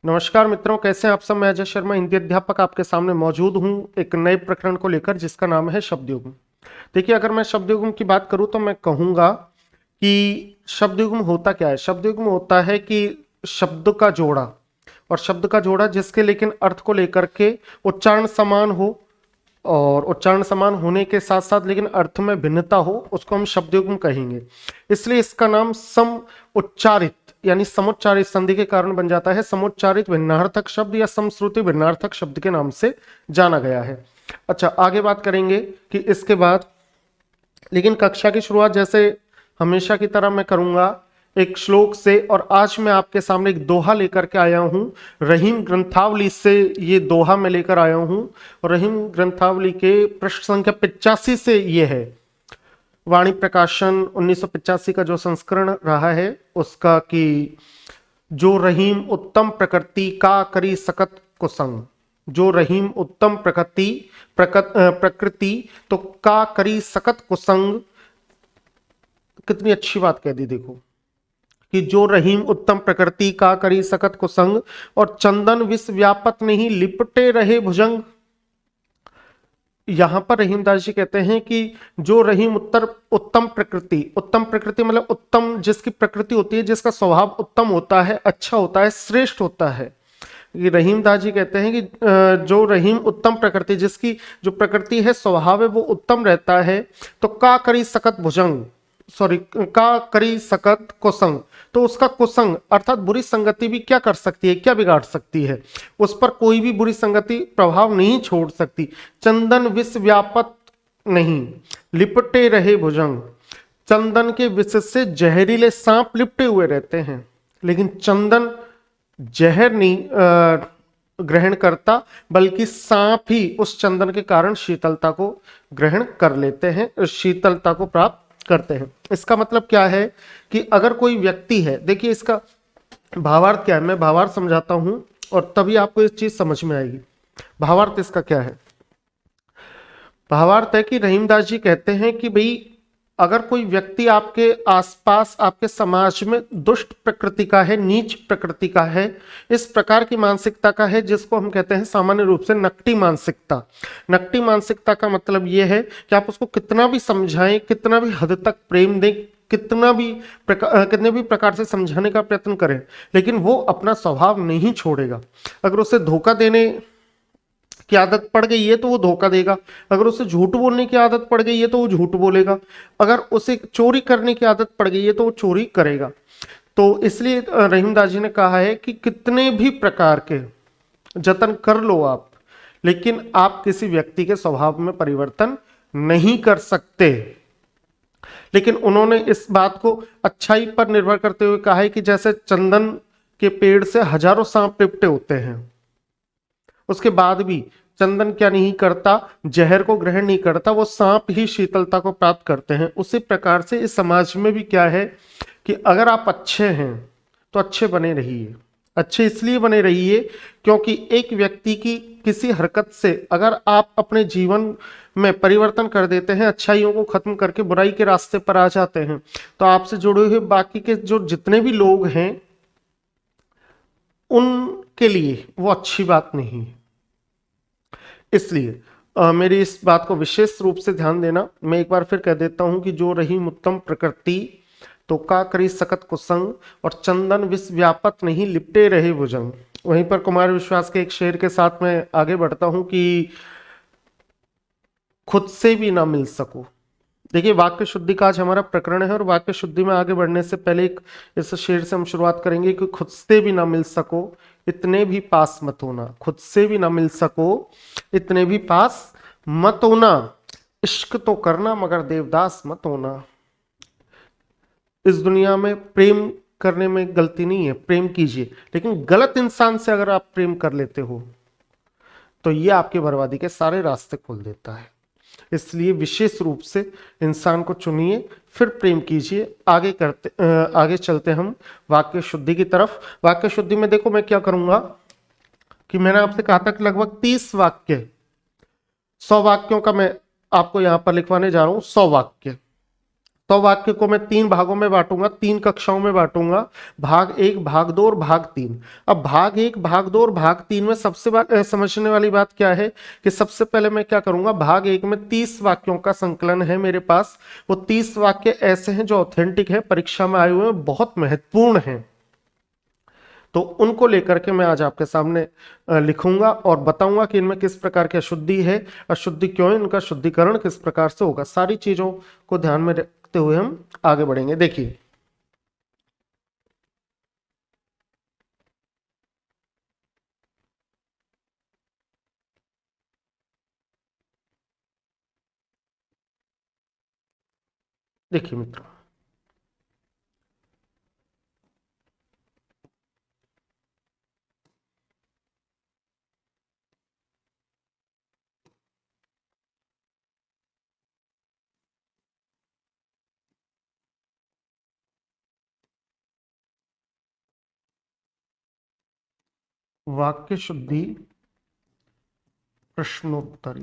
नमस्कार मित्रों, कैसे हैं आप सब। मैं अजय शर्मा, हिंदी अध्यापक, आपके सामने मौजूद हूं एक नए प्रकरण को लेकर जिसका नाम है शब्दयुग्म। देखिए, अगर मैं शब्दयुग्म की बात करूं तो मैं कहूंगा कि शब्दयुग्म होता क्या है। शब्दयुग्म होता है कि शब्द का जोड़ा, और शब्द का जोड़ा जिसके लेकिन अर्थ को लेकर के उच्चारण समान हो, और उच्चारण समान होने के साथ साथ लेकिन अर्थ में भिन्नता हो, उसको हम शब्दयुग्म कहेंगे। इसलिए इसका नाम सम उच्चारित यानी समुच्चारित संधि के कारण बन जाता है समुच्चारित भिन्नार्थक शब्द या समश्रुति भिन्नार्थक शब्द के नाम से जाना गया है। अच्छा, आगे बात करेंगे कि इसके बाद, लेकिन कक्षा की शुरुआत जैसे हमेशा की तरह मैं करूंगा एक श्लोक से। और आज मैं आपके सामने एक दोहा लेकर के आया हूं, रहीम ग्रंथावली से ये दोहा मैं लेकर आया हूं। और रहीम ग्रंथावली के पृष्ठ संख्या 85 से ये है, वाणी प्रकाशन 1985 का जो संस्करण रहा है उसका, कि जो रहीम उत्तम प्रकृति का करी सकत कुसंग। जो रहीम उत्तम प्रकृति तो का करी सकत कुसंग। कितनी अच्छी बात कह दी देखो, कि जो रहीम उत्तम प्रकृति का करी सकत कुसंग, और चंदन विष व्यापत नहीं लिपटे रहे भुजंग। यहां पर रहीमदास जी कहते हैं कि जो रहीम उत्तम प्रकृति मतलब उत्तम जिसकी प्रकृति होती है, जिसका स्वभाव उत्तम होता है, अच्छा होता है, श्रेष्ठ होता है। ये रहीमदास जी कहते हैं कि जो रहीम उत्तम प्रकृति, जिसकी जो प्रकृति है, स्वभाव है, वो उत्तम रहता है, तो का करी सकत भुजंग, सॉरी, का करी सकत कुसंग, तो उसका कुसंग अर्थात बुरी संगति भी क्या कर सकती है, क्या बिगाड़ सकती है, उस पर कोई भी बुरी संगति प्रभाव नहीं छोड़ सकती। चंदन विष व्यापत नहीं लिपटे रहे भुजंग। चंदन के विष से जहरीले सांप लिपटे हुए रहते हैं, लेकिन चंदन जहर नहीं ग्रहण करता, बल्कि सांप ही उस चंदन के कारण शीतलता को ग्रहण कर लेते हैं, शीतलता को प्राप्त करते हैं। इसका मतलब क्या है कि अगर कोई व्यक्ति है, देखिए इसका भावार्थ क्या है, मैं भावार्थ समझाता हूं और तभी आपको इस चीज समझ में आएगी। भावार्थ इसका क्या है? भावार्थ है कि रहीमदास जी कहते हैं कि भाई, अगर कोई व्यक्ति आपके आसपास, आपके समाज में दुष्ट प्रकृति का है, नीच प्रकृति का है, इस प्रकार की मानसिकता का है, जिसको हम कहते हैं सामान्य रूप से नकटी मानसिकता। नकटी मानसिकता का मतलब यह है कि आप उसको कितना भी समझाएं, कितना भी हद तक प्रेम दें, कितने भी प्रकार से समझाने का प्रयत्न करें, लेकिन वो अपना स्वभाव नहीं छोड़ेगा। अगर उसे धोखा देने की आदत पड़ गई है तो वो धोखा देगा, अगर उसे झूठ बोलने की आदत पड़ गई है तो वो झूठ बोलेगा, अगर उसे चोरी करने की आदत पड़ गई है तो वो चोरी करेगा। तो इसलिए रहीमदास जी ने कहा है कि कितने भी प्रकार के जतन कर लो आप, लेकिन आप किसी व्यक्ति के स्वभाव में परिवर्तन नहीं कर सकते। लेकिन उन्होंने इस बात को अच्छाई पर निर्भर करते हुए कहा है कि जैसे चंदन के पेड़ से हजारों सांप लिपटे होते हैं, उसके बाद भी चंदन क्या नहीं करता, जहर को ग्रहण नहीं करता, वो सांप ही शीतलता को प्राप्त करते हैं। उसी प्रकार से इस समाज में भी क्या है कि अगर आप अच्छे हैं तो अच्छे बने रहिए। अच्छे इसलिए बने रहिए क्योंकि एक व्यक्ति की किसी हरकत से अगर आप अपने जीवन में परिवर्तन कर देते हैं, अच्छाइयों को खत्म करके बुराई के रास्ते पर आ जाते हैं, तो आपसे जुड़े हुए बाकी के जो जितने भी लोग हैं उनके लिए वो अच्छी बात नहीं है। इसलिए मेरी इस बात को विशेष रूप से ध्यान देना। मैं एक बार फिर कह देता हूं कि जो रहीम उत्तम प्रकृति तो का करी सकत कुसंग, और चंदन विष व्यापत नहीं लिपटे रहे भुजंग। वहीं पर कुमार विश्वास के एक शेर के साथ मैं आगे बढ़ता हूं कि खुद से भी ना मिल सको। देखिए, वाक्य शुद्धि का आज हमारा प्रकरण है, और वाक्य शुद्धि में आगे बढ़ने से पहले एक इस शेर से हम शुरुआत करेंगे कि खुद से भी ना मिल सको इतने भी पास मत होना। खुद से भी ना मिल सको इतने भी पास मत होना। इश्क तो करना मगर देवदास मत होना। इस दुनिया में प्रेम करने में गलती नहीं है, प्रेम कीजिए, लेकिन गलत इंसान से अगर आप प्रेम कर लेते हो तो ये आपकी बर्बादी के सारे रास्ते खोल देता है। इसलिए विशेष रूप से इंसान को चुनिए, फिर प्रेम कीजिए। आगे चलते हम वाक्य शुद्धि की तरफ। वाक्य शुद्धि में देखो मैं क्या करूंगा कि मैंने आपसे कहा था कि लगभग 30 वाक्य, 100 वाक्यों का मैं आपको यहां पर लिखवाने जा रहा हूं। 100 वाक्य, तो वाक्य को मैं 3 भागों में बांटूंगा, 3 कक्षाओं में बांटूंगा, भाग 1, भाग 2 और भाग 3। अब भाग 1, भाग 2 और भाग 3 में सबसे समझने वाली बात क्या है कि सबसे पहले मैं क्या करूंगा, भाग 1 में 30 वाक्यों का संकलन है मेरे पास। वो 30 वाक्य ऐसे हैं जो ऑथेंटिक है, परीक्षा में आए हुए हैं, बहुत महत्वपूर्ण हैं। तो उनको लेकर के मैं आज आपके सामने लिखूंगा और बताऊंगा कि इनमें किस प्रकार की अशुद्धि है, अशुद्धि क्यों है, इनका शुद्धिकरण किस प्रकार से होगा। सारी चीजों को ध्यान में रखते हुए हम आगे बढ़ेंगे। देखिए, देखिए मित्रों, वाक्य शुद्धि प्रश्नोत्तरी,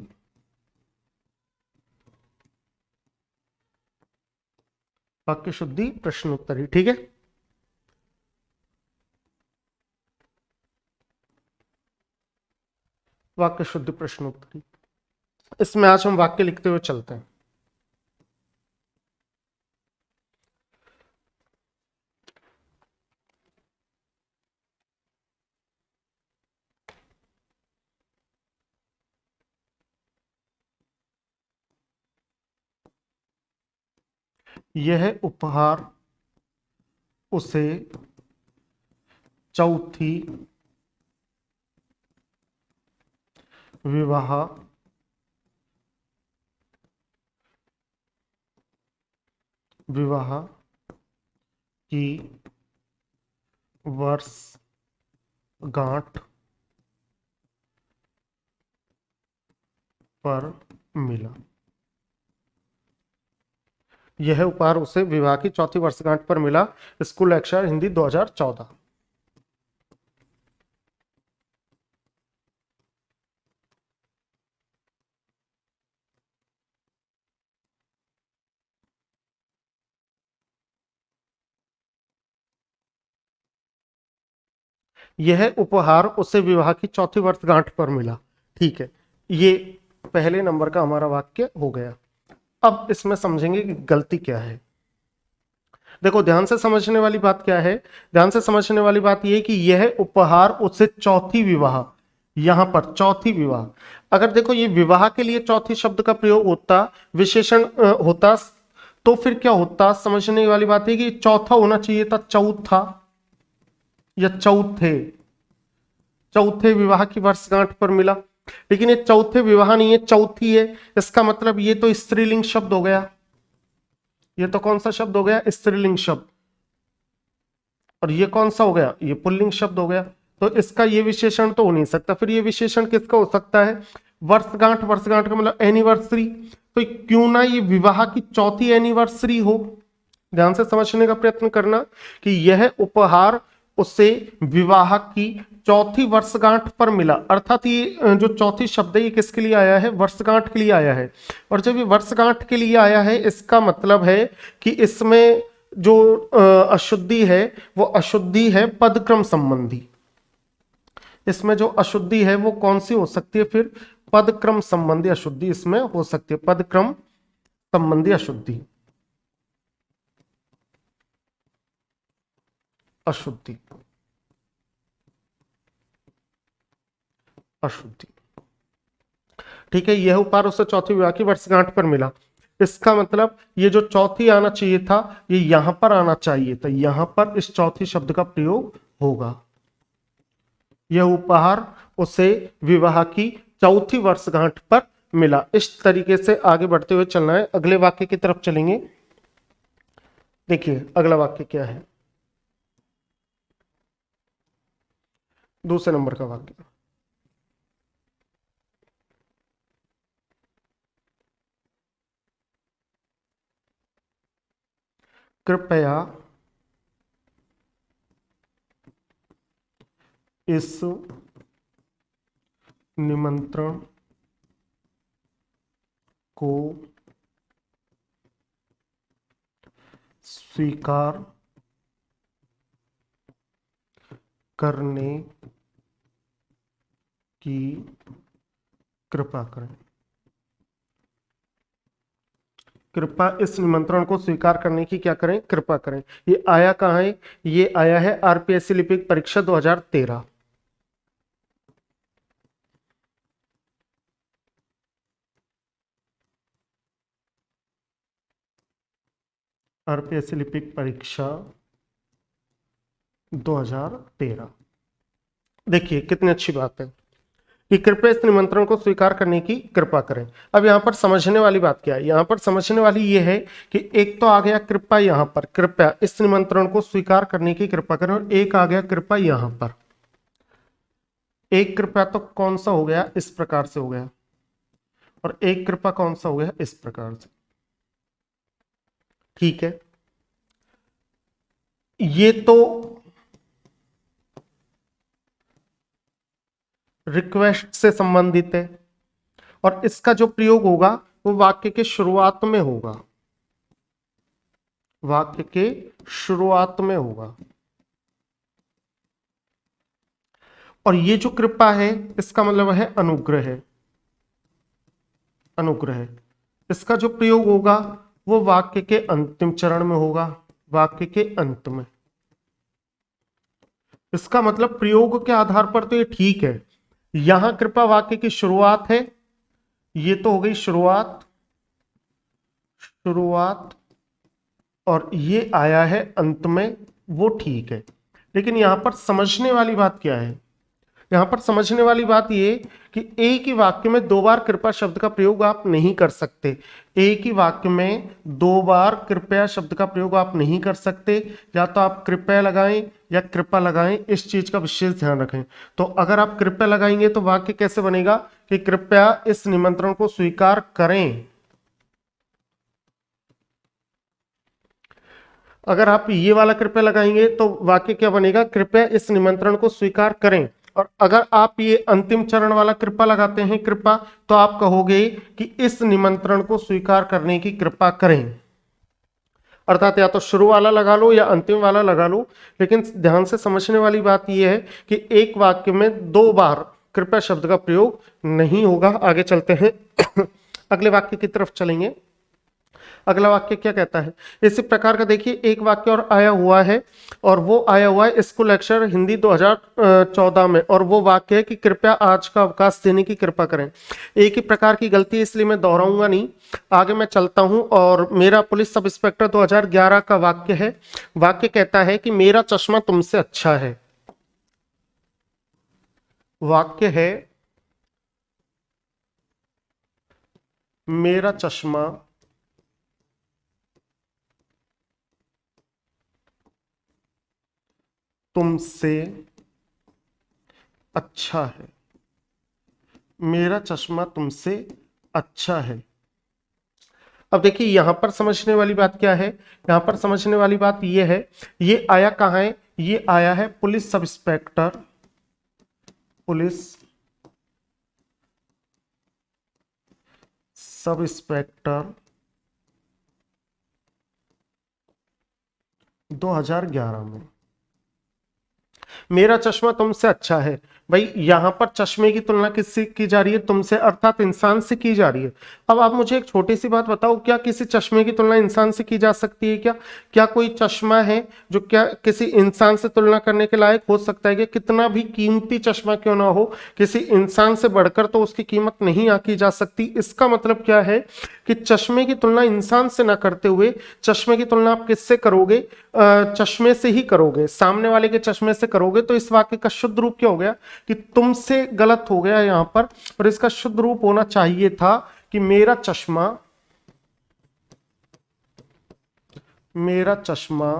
वाक्य शुद्धि प्रश्नोत्तरी, ठीक है। वाक्य शुद्धि प्रश्नोत्तरी, इसमें आज हम वाक्य लिखते हुए चलते हैं। यह उपहार उसे चौथी विवाह विवाह की वर्षगांठ पर मिला। यह उपहार उसे विवाह की चौथी वर्षगांठ पर मिला। स्कूल अक्षर हिंदी 2014। यह उपहार उसे विवाह की चौथी वर्षगांठ पर मिला। ठीक है, ये पहले नंबर का हमारा वाक्य हो गया। अब इसमें समझेंगे कि गलती क्या है। देखो, ध्यान से समझने वाली बात क्या है, ध्यान से समझने वाली बात यह कि यह उपहार उसे चौथी विवाह, यहां पर चौथी विवाह, अगर देखो ये विवाह के लिए चौथी शब्द का प्रयोग होता, विशेषण होता, तो फिर क्या होता। समझने वाली बात है कि चौथा होना चाहिए था, चौथा या चौथे, चौथे विवाह की वर्षगांठ पर मिला। लेकिन ये चौथे विवाह नहीं है, चौथी है। इसका मतलब ये तो स्त्रीलिंग शब्द हो गया। ये तो कौन सा शब्द हो गया, स्त्रीलिंग शब्द। और ये कौन सा हो गया, ये पुल्लिंग शब्द हो गया। तो इसका ये विशेषण तो हो नहीं सकता। फिर ये विशेषण किसका हो सकता है, वर्षगांठ, वर्षगांठ का मतलब एनिवर्सरी। तो क्यों ना ये विवाह की चौथी एनिवर्सरी हो। ध्यान से समझने का प्रयत्न करना कि यह उपहार उसे विवाह की चौथी वर्षगांठ पर मिला, अर्थात ये जो चौथी शब्द है ये किसके लिए आया है, वर्षगांठ के लिए आया है। और जब ये वर्षगांठ के लिए आया है, इसका मतलब है कि इसमें जो अशुद्धि है वो अशुद्धि है पदक्रम संबंधी। इसमें जो अशुद्धि है वो कौन सी हो सकती है, फिर पदक्रम संबंधी अशुद्धि इसमें हो सकती है, पदक्रम संबंधी अशुद्धि, अशुद्धि, अशुद्धि। ठीक है, यह उपहार उसे चौथी विवाह की वर्षगांठ पर मिला। इसका मतलब ये जो चौथी आना चाहिए था ये यहां पर आना चाहिए था, यहां पर इस चौथी शब्द का प्रयोग होगा। यह उपहार उसे विवाह की चौथी वर्षगांठ पर मिला। इस तरीके से आगे बढ़ते हुए चलना है, अगले वाक्य की तरफ चलेंगे। देखिए अगला वाक्य क्या है, दूसरे नंबर का वाक्य। कृपया इस निमंत्रण को स्वीकार करने की कृपा करें। कृपा इस निमंत्रण को स्वीकार करने की क्या करें, कृपा करें। ये आया कहाँ है, ये आया है आरपीएससी लिपिक परीक्षा 2013। आरपीएससी लिपिक परीक्षा 2013। देखिए कितनी अच्छी बात है कि कृपया इस निमंत्रण को स्वीकार करने की कृपा करें। अब यहां पर समझने वाली बात क्या है, यहां पर समझने वाली यह है कि एक तो आ गया कृपा, यहां पर कृपया इस निमंत्रण को स्वीकार करने की कृपा करें, और एक आ गया कृपा यहां पर। एक कृपया तो कौन सा हो गया, इस प्रकार से हो गया, और एक कृपा कौन सा हो गया, इस प्रकार से। ठीक है, ये तो रिक्वेस्ट से संबंधित है, और इसका जो प्रयोग होगा वो वाक्य के शुरुआत में होगा, वाक्य के शुरुआत में होगा। और ये जो कृपा है इसका मतलब है अनुग्रह है, अनुग्रह। इसका जो प्रयोग होगा वो वाक्य के अंतिम चरण में होगा, वाक्य के अंत में। इसका मतलब प्रयोग के आधार पर तो ये ठीक है। यहां कृपा वाक्य की शुरुआत है, ये तो हो गई शुरुआत, शुरुआत, और ये आया है अंत में, वो ठीक है। लेकिन यहां पर समझने वाली बात क्या है, यहां पर समझने वाली बात ये कि एक ही वाक्य में दो बार कृपया शब्द का प्रयोग आप नहीं कर सकते। एक ही वाक्य में दो बार कृपया शब्द का प्रयोग आप नहीं कर सकते, या तो आप कृपया लगाएं या कृपा लगाएं, इस चीज का विशेष ध्यान रखें। तो अगर आप कृपया लगाएंगे तो वाक्य कैसे बनेगा कि कृपया इस निमंत्रण को स्वीकार करें। अगर आप ये वाला कृपया लगाएंगे तो वाक्य क्या बनेगा, कृपया इस निमंत्रण को स्वीकार करें। और अगर आप ये अंतिम चरण वाला कृपा लगाते हैं कृपा, तो आप कहोगे कि इस निमंत्रण को स्वीकार करने की कृपा करें। अर्थात या तो शुरू वाला लगा लो या अंतिम वाला लगा लो, लेकिन ध्यान से समझने वाली बात यह है कि एक वाक्य में दो बार कृपया शब्द का प्रयोग नहीं होगा। आगे चलते हैं अगले वाक्य की तरफ चलेंगे। अगला वाक्य क्या कहता है, इसी प्रकार का देखिए एक वाक्य और आया हुआ है, और वो आया हुआ है स्कूल लेक्चर हिंदी 2014 में, और वो वाक्य है कि कृपया आज का अवकाश देने की कृपा करें। एक ही प्रकार की गलती है, इसलिए मैं दोहराऊंगा नहीं, आगे मैं चलता हूं। और मेरा पुलिस सब इंस्पेक्टर 2011 का वाक्य है। वाक्य कहता है कि मेरा चश्मा तुमसे अच्छा है। वाक्य है मेरा चश्मा तुमसे अच्छा है, मेरा चश्मा तुमसे अच्छा है। अब देखिए यहां पर समझने वाली बात क्या है, यहां पर समझने वाली बात यह है, ये आया कहां है, ये आया है police sub inspector, police sub inspector 2011 में। मेरा चश्मा तुमसे अच्छा है, भाई यहां पर चश्मे की तुलना किससे की जा रही है, तुमसे, अर्थात इंसान से की जा रही है। अब आप मुझे एक छोटी सी बात बताओ, क्या किसी चश्मे की तुलना इंसान से की जा सकती है क्या? क्या कोई चश्मा है जो क्या किसी इंसान से तुलना करने के लायक हो सकता है? कि कितना भी कीमती चश्मा क्यों ना हो, किसी इंसान से बढ़कर तो उसकी कीमत नहीं आकी जा सकती। इसका मतलब क्या है कि चश्मे की तुलना इंसान से ना करते हुए चश्मे की तुलना आप किससे करोगे, चश्मे से ही करोगे, सामने वाले के चश्मे से करोगे। तो इस वाक्य का शुद्ध रूप क्या हो गया कि तुमसे गलत हो गया यहां पर, और इसका शुद्ध रूप होना चाहिए था कि मेरा चश्मा, मेरा चश्मा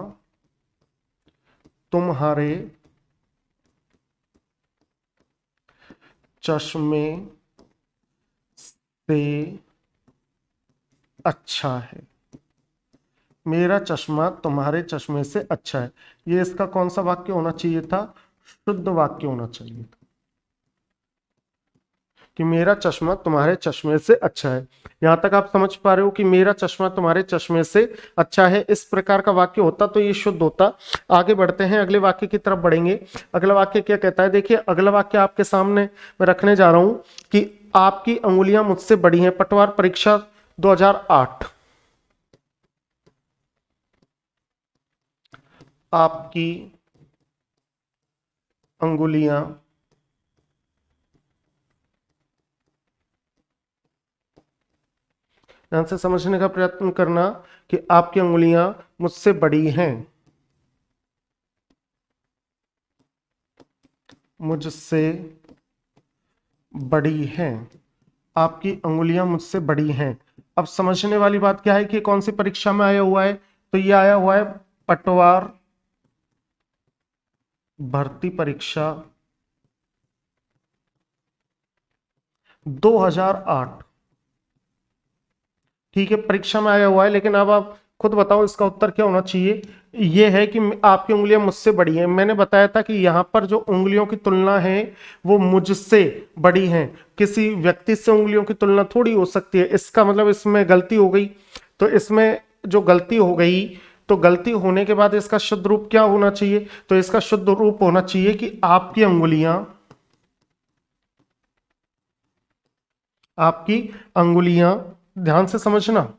तुम्हारे चश्मे से अच्छा है, मेरा चश्मा तुम्हारे चश्मे से अच्छा है। ये इसका कौन सा वाक्य होना चाहिए था, शुद्ध वाक्य होना चाहिए था। कि मेरा चश्मा तुम्हारे चश्मे से अच्छा है। यहां तक आप समझ पा रहे हो कि मेरा चश्मा तुम्हारे चश्मे से अच्छा है, इस प्रकार का वाक्य होता तो ये शुद्ध होता। आगे बढ़ते हैं, अगले वाक्य की तरफ बढ़ेंगे। अगला वाक्य क्या कहता है, देखिए अगला वाक्य आपके सामने मैं रखने जा रहा हूं कि आपकी अंगुलियां मुझसे बड़ी हैं। पटवार परीक्षा 2008। आपकी अंगुलियां ध्यान से समझने का प्रयत्न करना कि आपकी अंगुलियां मुझसे बड़ी हैं, मुझसे बड़ी हैं, आपकी अंगुलियां मुझसे बड़ी हैं। अब समझने वाली बात क्या है कि कौन सी परीक्षा में आया हुआ है, तो ये आया हुआ है पटवार भर्ती परीक्षा 2008। ठीक है, परीक्षा में आया हुआ है, लेकिन अब आप खुद बताओ इसका उत्तर क्या होना चाहिए। ये है कि आपकी उंगलियां मुझसे बड़ी हैं। मैंने बताया था कि यहां पर जो उंगलियों की तुलना है वो मुझसे बड़ी हैं, किसी व्यक्ति से उंगलियों की तुलना थोड़ी हो सकती है। इसका मतलब इसमें गलती हो गई। तो इसमें जो गलती हो गई, तो गलती होने के बाद इसका शुद्ध रूप क्या होना चाहिए, तो इसका शुद्ध रूप होना चाहिए कि आपकी अंगुलियां, ध्यान से समझना,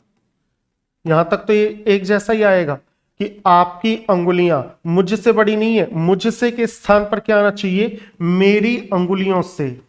यहां तक तो ये एक जैसा ही आएगा कि आपकी अंगुलियां मुझसे बड़ी नहीं है, मुझसे के स्थान पर क्या आना चाहिए, मेरी अंगुलियों से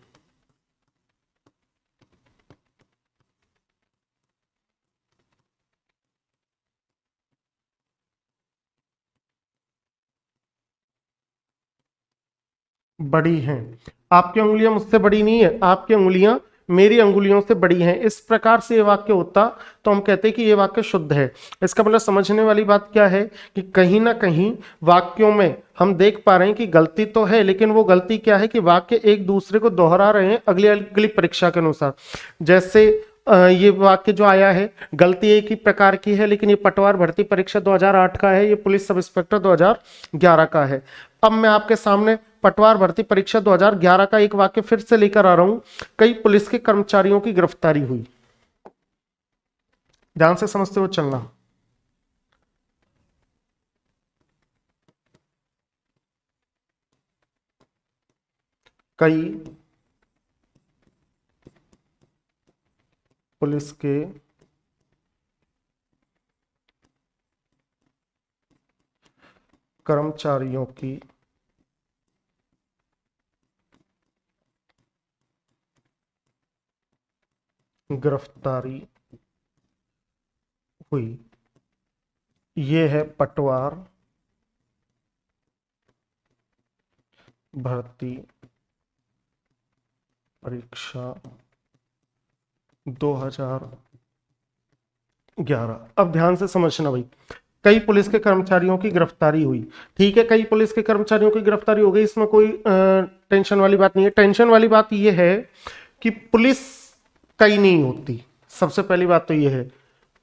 बड़ी हैं। आपकी अंगुलियां मुझसे बड़ी नहीं है, आपकी अंगुलियां मेरी अंगुलियों से बड़ी हैं। इस प्रकार से ये वाक्य होता तो हम कहते हैं कि ये वाक्य शुद्ध है। इसका मतलब समझने वाली बात क्या है कि कहीं ना कहीं वाक्यों में हम देख पा रहे हैं कि गलती तो है, लेकिन वो गलती क्या है कि वाक्य एक दूसरे को दोहरा रहे हैं अगली अगली परीक्षा के अनुसार। जैसे ये वाक्य जो आया है, गलती एक ही प्रकार की है, लेकिन ये पटवार भर्ती परीक्षा 2008 का है, ये पुलिस सब इंस्पेक्टर 2011 का है। अब मैं आपके सामने पटवार भर्ती परीक्षा 2011 का एक वाक्य फिर से लेकर आ रहा हूं। कई पुलिस के कर्मचारियों की गिरफ्तारी हुई। ध्यान से समझते हुए चलना। कई पुलिस के कर्मचारियों की गिरफ्तारी हुई। ये है पटवार भर्ती परीक्षा 2011। अब ध्यान से समझना भाई, कई पुलिस के कर्मचारियों की गिरफ्तारी हुई। ठीक है, कई पुलिस के कर्मचारियों की गिरफ्तारी हो गई, इसमें कोई टेंशन वाली बात नहीं है। टेंशन वाली बात यह है कि पुलिस कई नहीं होती। सबसे पहली बात तो यह है,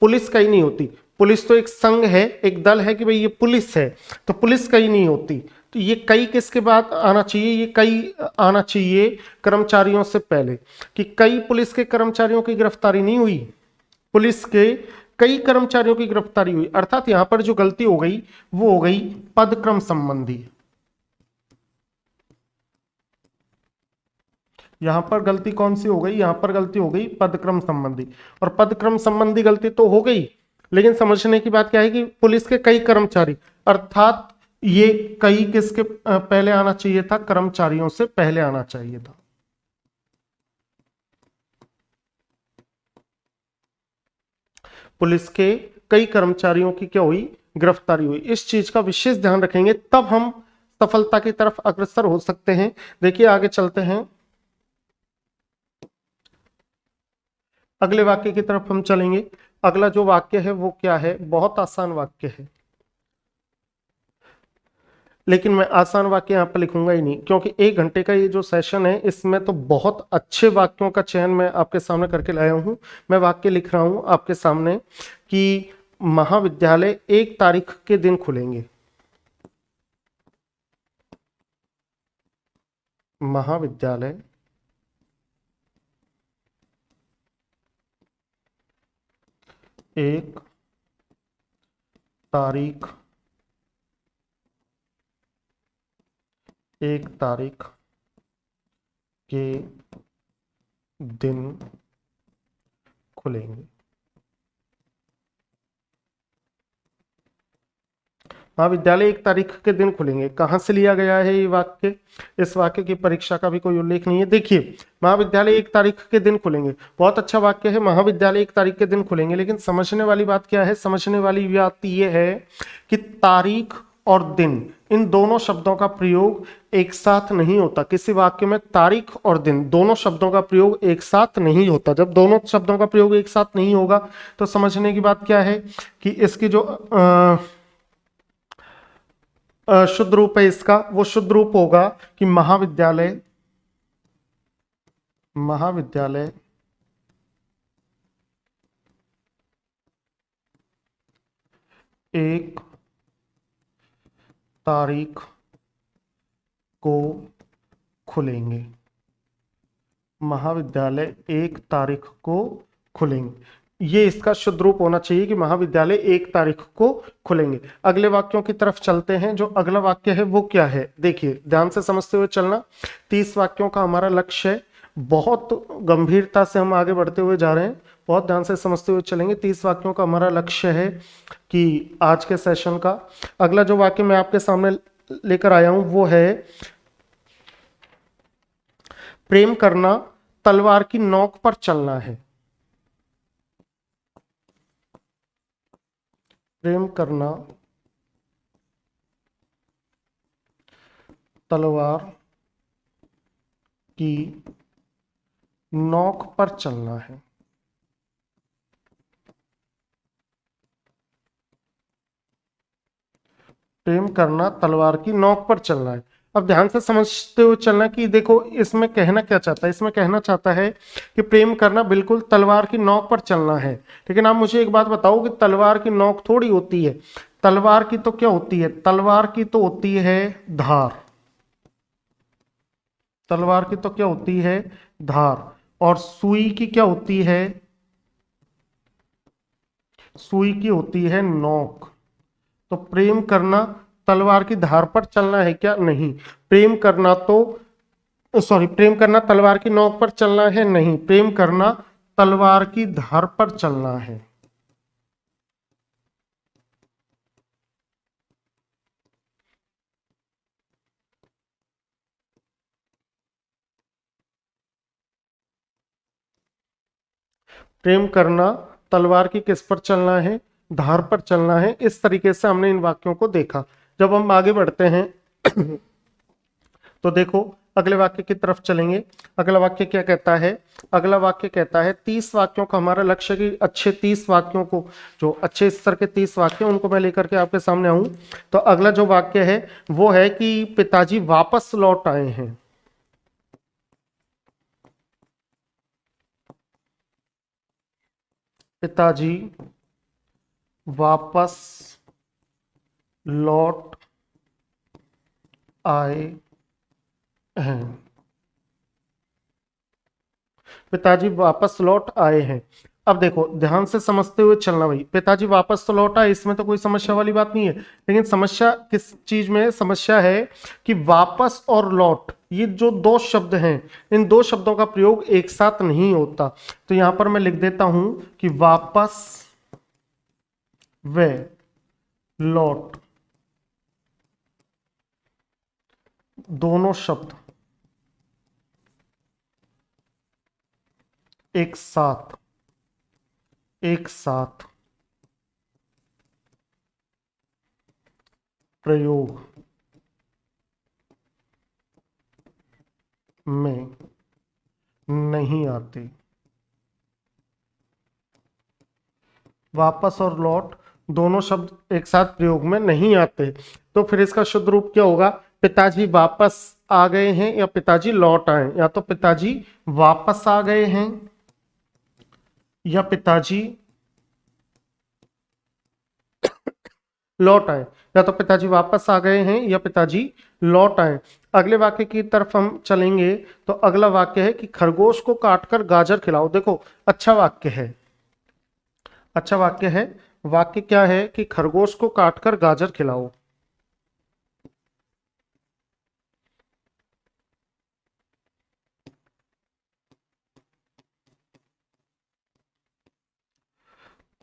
पुलिस कई नहीं होती। पुलिस तो एक संघ है, एक दल है कि भाई ये पुलिस है, तो पुलिस कई नहीं होती। तो ये कई किसके बाद आना चाहिए, ये कई आना चाहिए कर्मचारियों से पहले, कि कई पुलिस के कर्मचारियों की गिरफ्तारी नहीं हुई, पुलिस के कई कर्मचारियों की गिरफ्तारी हुई। अर्थात यहां पर जो गलती हो गई वो हो गई पदक्रम संबंधी। यहां पर गलती कौन सी हो गई, यहां पर गलती हो गई पदक्रम संबंधी। और पदक्रम संबंधी गलती तो हो गई, लेकिन समझने की बात क्या है कि पुलिस के कई कर्मचारी, अर्थात ये कई किसके पहले आना चाहिए था, कर्मचारियों से पहले आना चाहिए था। पुलिस के कई कर्मचारियों की क्या हुई, गिरफ्तारी हुई। इस चीज का विशेष ध्यान रखेंगे, तब हम सफलता की तरफ अग्रसर हो सकते हैं। देखिए आगे चलते हैं, अगले वाक्य की तरफ हम चलेंगे। अगला जो वाक्य है वो क्या है, बहुत आसान वाक्य है, लेकिन मैं आसान वाक्य यहाँ पर लिखूंगा ही नहीं, क्योंकि 1 घंटे का ये जो सेशन है इसमें तो बहुत अच्छे वाक्यों का चयन मैं आपके सामने करके लाया हूं। मैं वाक्य लिख रहा हूं आपके सामने कि महाविद्यालय 1 तारीख के दिन खुलेंगे। महाविद्यालय एक तारीख, एक तारीख के दिन खुलेंगे। महाविद्यालय एक तारीख के दिन खुलेंगे, कहाँ से लिया गया है ये वाक्य? इस वाक्य की परीक्षा का भी कोई उल्लेख नहीं है। देखिए, महाविद्यालय एक तारीख के दिन खुलेंगे, बहुत अच्छा वाक्य है, महाविद्यालय एक तारीख के दिन खुलेंगे। लेकिन समझने वाली बात क्या है? समझने वाली बात यह है कि तारीख और दिन, इन दोनों शब्दों का प्रयोग एक साथ नहीं होता। किसी वाक्य में तारीख और दिन दोनों शब्दों का प्रयोग एक साथ नहीं होता। जब दोनों शब्दों का प्रयोग एक साथ नहीं होगा तो समझने की बात क्या है कि इसकी जो शुद्ध रूप है इसका, वो शुद्ध रूप होगा कि महाविद्यालय, महाविद्यालय एक तारीख को खुलेंगे, महाविद्यालय एक तारीख को खुलेंगे। ये इसका शुद्ध रूप होना चाहिए कि महाविद्यालय एक तारीख को खुलेंगे। अगले वाक्यों की तरफ चलते हैं। जो अगला वाक्य है वो क्या है? देखिए, ध्यान से समझते हुए चलना। 30 वाक्यों का हमारा लक्ष्य है, बहुत गंभीरता से हम आगे बढ़ते हुए जा रहे हैं, बहुत ध्यान से समझते हुए चलेंगे। 30 वाक्यों का हमारा लक्ष्य है कि आज के सेशन का। अगला जो वाक्य मैं आपके सामने लेकर आया हूं वो है, प्रेम करना तलवार की नोक पर चलना है। प्रेम करना तलवार की नोक पर चलना है। प्रेम करना तलवार की नोक पर चलना है। अब ध्यान से समझते हुए चलना कि देखो इसमें कहना क्या चाहता है। इसमें कहना चाहता है कि प्रेम करना बिल्कुल तलवार की नोक पर चलना है। लेकिन आप मुझे एक बात बताओ कि तलवार की नोक थोड़ी होती है। तलवार की तो क्या होती है? तलवार की तो होती है धार। तलवार की तो क्या होती है? धार। और सुई की क्या होती है? सुई की होती है नोक। तो प्रेम करना तलवार की धार पर चलना है क्या? नहीं। प्रेम करना तो प्रेम करना तलवार की नोक पर चलना है? नहीं। प्रेम करना तलवार की धार पर चलना है। प्रेम करना तलवार की किस पर चलना है? धार पर चलना है। इस तरीके से हमने इन वाक्यों को देखा। जब हम आगे बढ़ते हैं तो देखो अगले वाक्य की तरफ चलेंगे। अगला वाक्य क्या कहता है? अगला वाक्य कहता है 30 वाक्यों का हमारा लक्ष्य कि अच्छे 30 वाक्यों को, जो अच्छे स्तर के 30 वाक्य उनको मैं लेकर के आपके सामने आऊं। तो अगला जो वाक्य है वो है कि पिताजी वापस लौट आए हैं। पिताजी वापस लौट आए हैं। पिताजी वापस लौट आए हैं। अब देखो ध्यान से समझते हुए चलना भाई। पिताजी वापस तो लौट आए, इसमें तो कोई समस्या वाली बात नहीं है। लेकिन समस्या किस चीज में है? समस्या है कि वापस और लौट, ये जो दो शब्द हैं, इन दो शब्दों का प्रयोग एक साथ नहीं होता। तो यहां पर मैं लिख देता हूं कि वापस व लौट दोनों शब्द एक साथ प्रयोग में नहीं आते। वापस और लौट दोनों शब्द एक साथ प्रयोग में नहीं आते। तो फिर इसका शुद्ध रूप क्या होगा? पिताजी वापस आ गए हैं या पिताजी लौट आए। या तो पिताजी वापस आ गए हैं या पिताजी लौट आए। या तो पिताजी वापस आ गए हैं या पिताजी लौट आए। अगले वाक्य की तरफ हम चलेंगे। तो अगला वाक्य है कि खरगोश को काटकर गाजर खिलाओ। देखो अच्छा वाक्य है, अच्छा वाक्य है। वाक्य क्या है कि खरगोश को काटकर गाजर खिलाओ।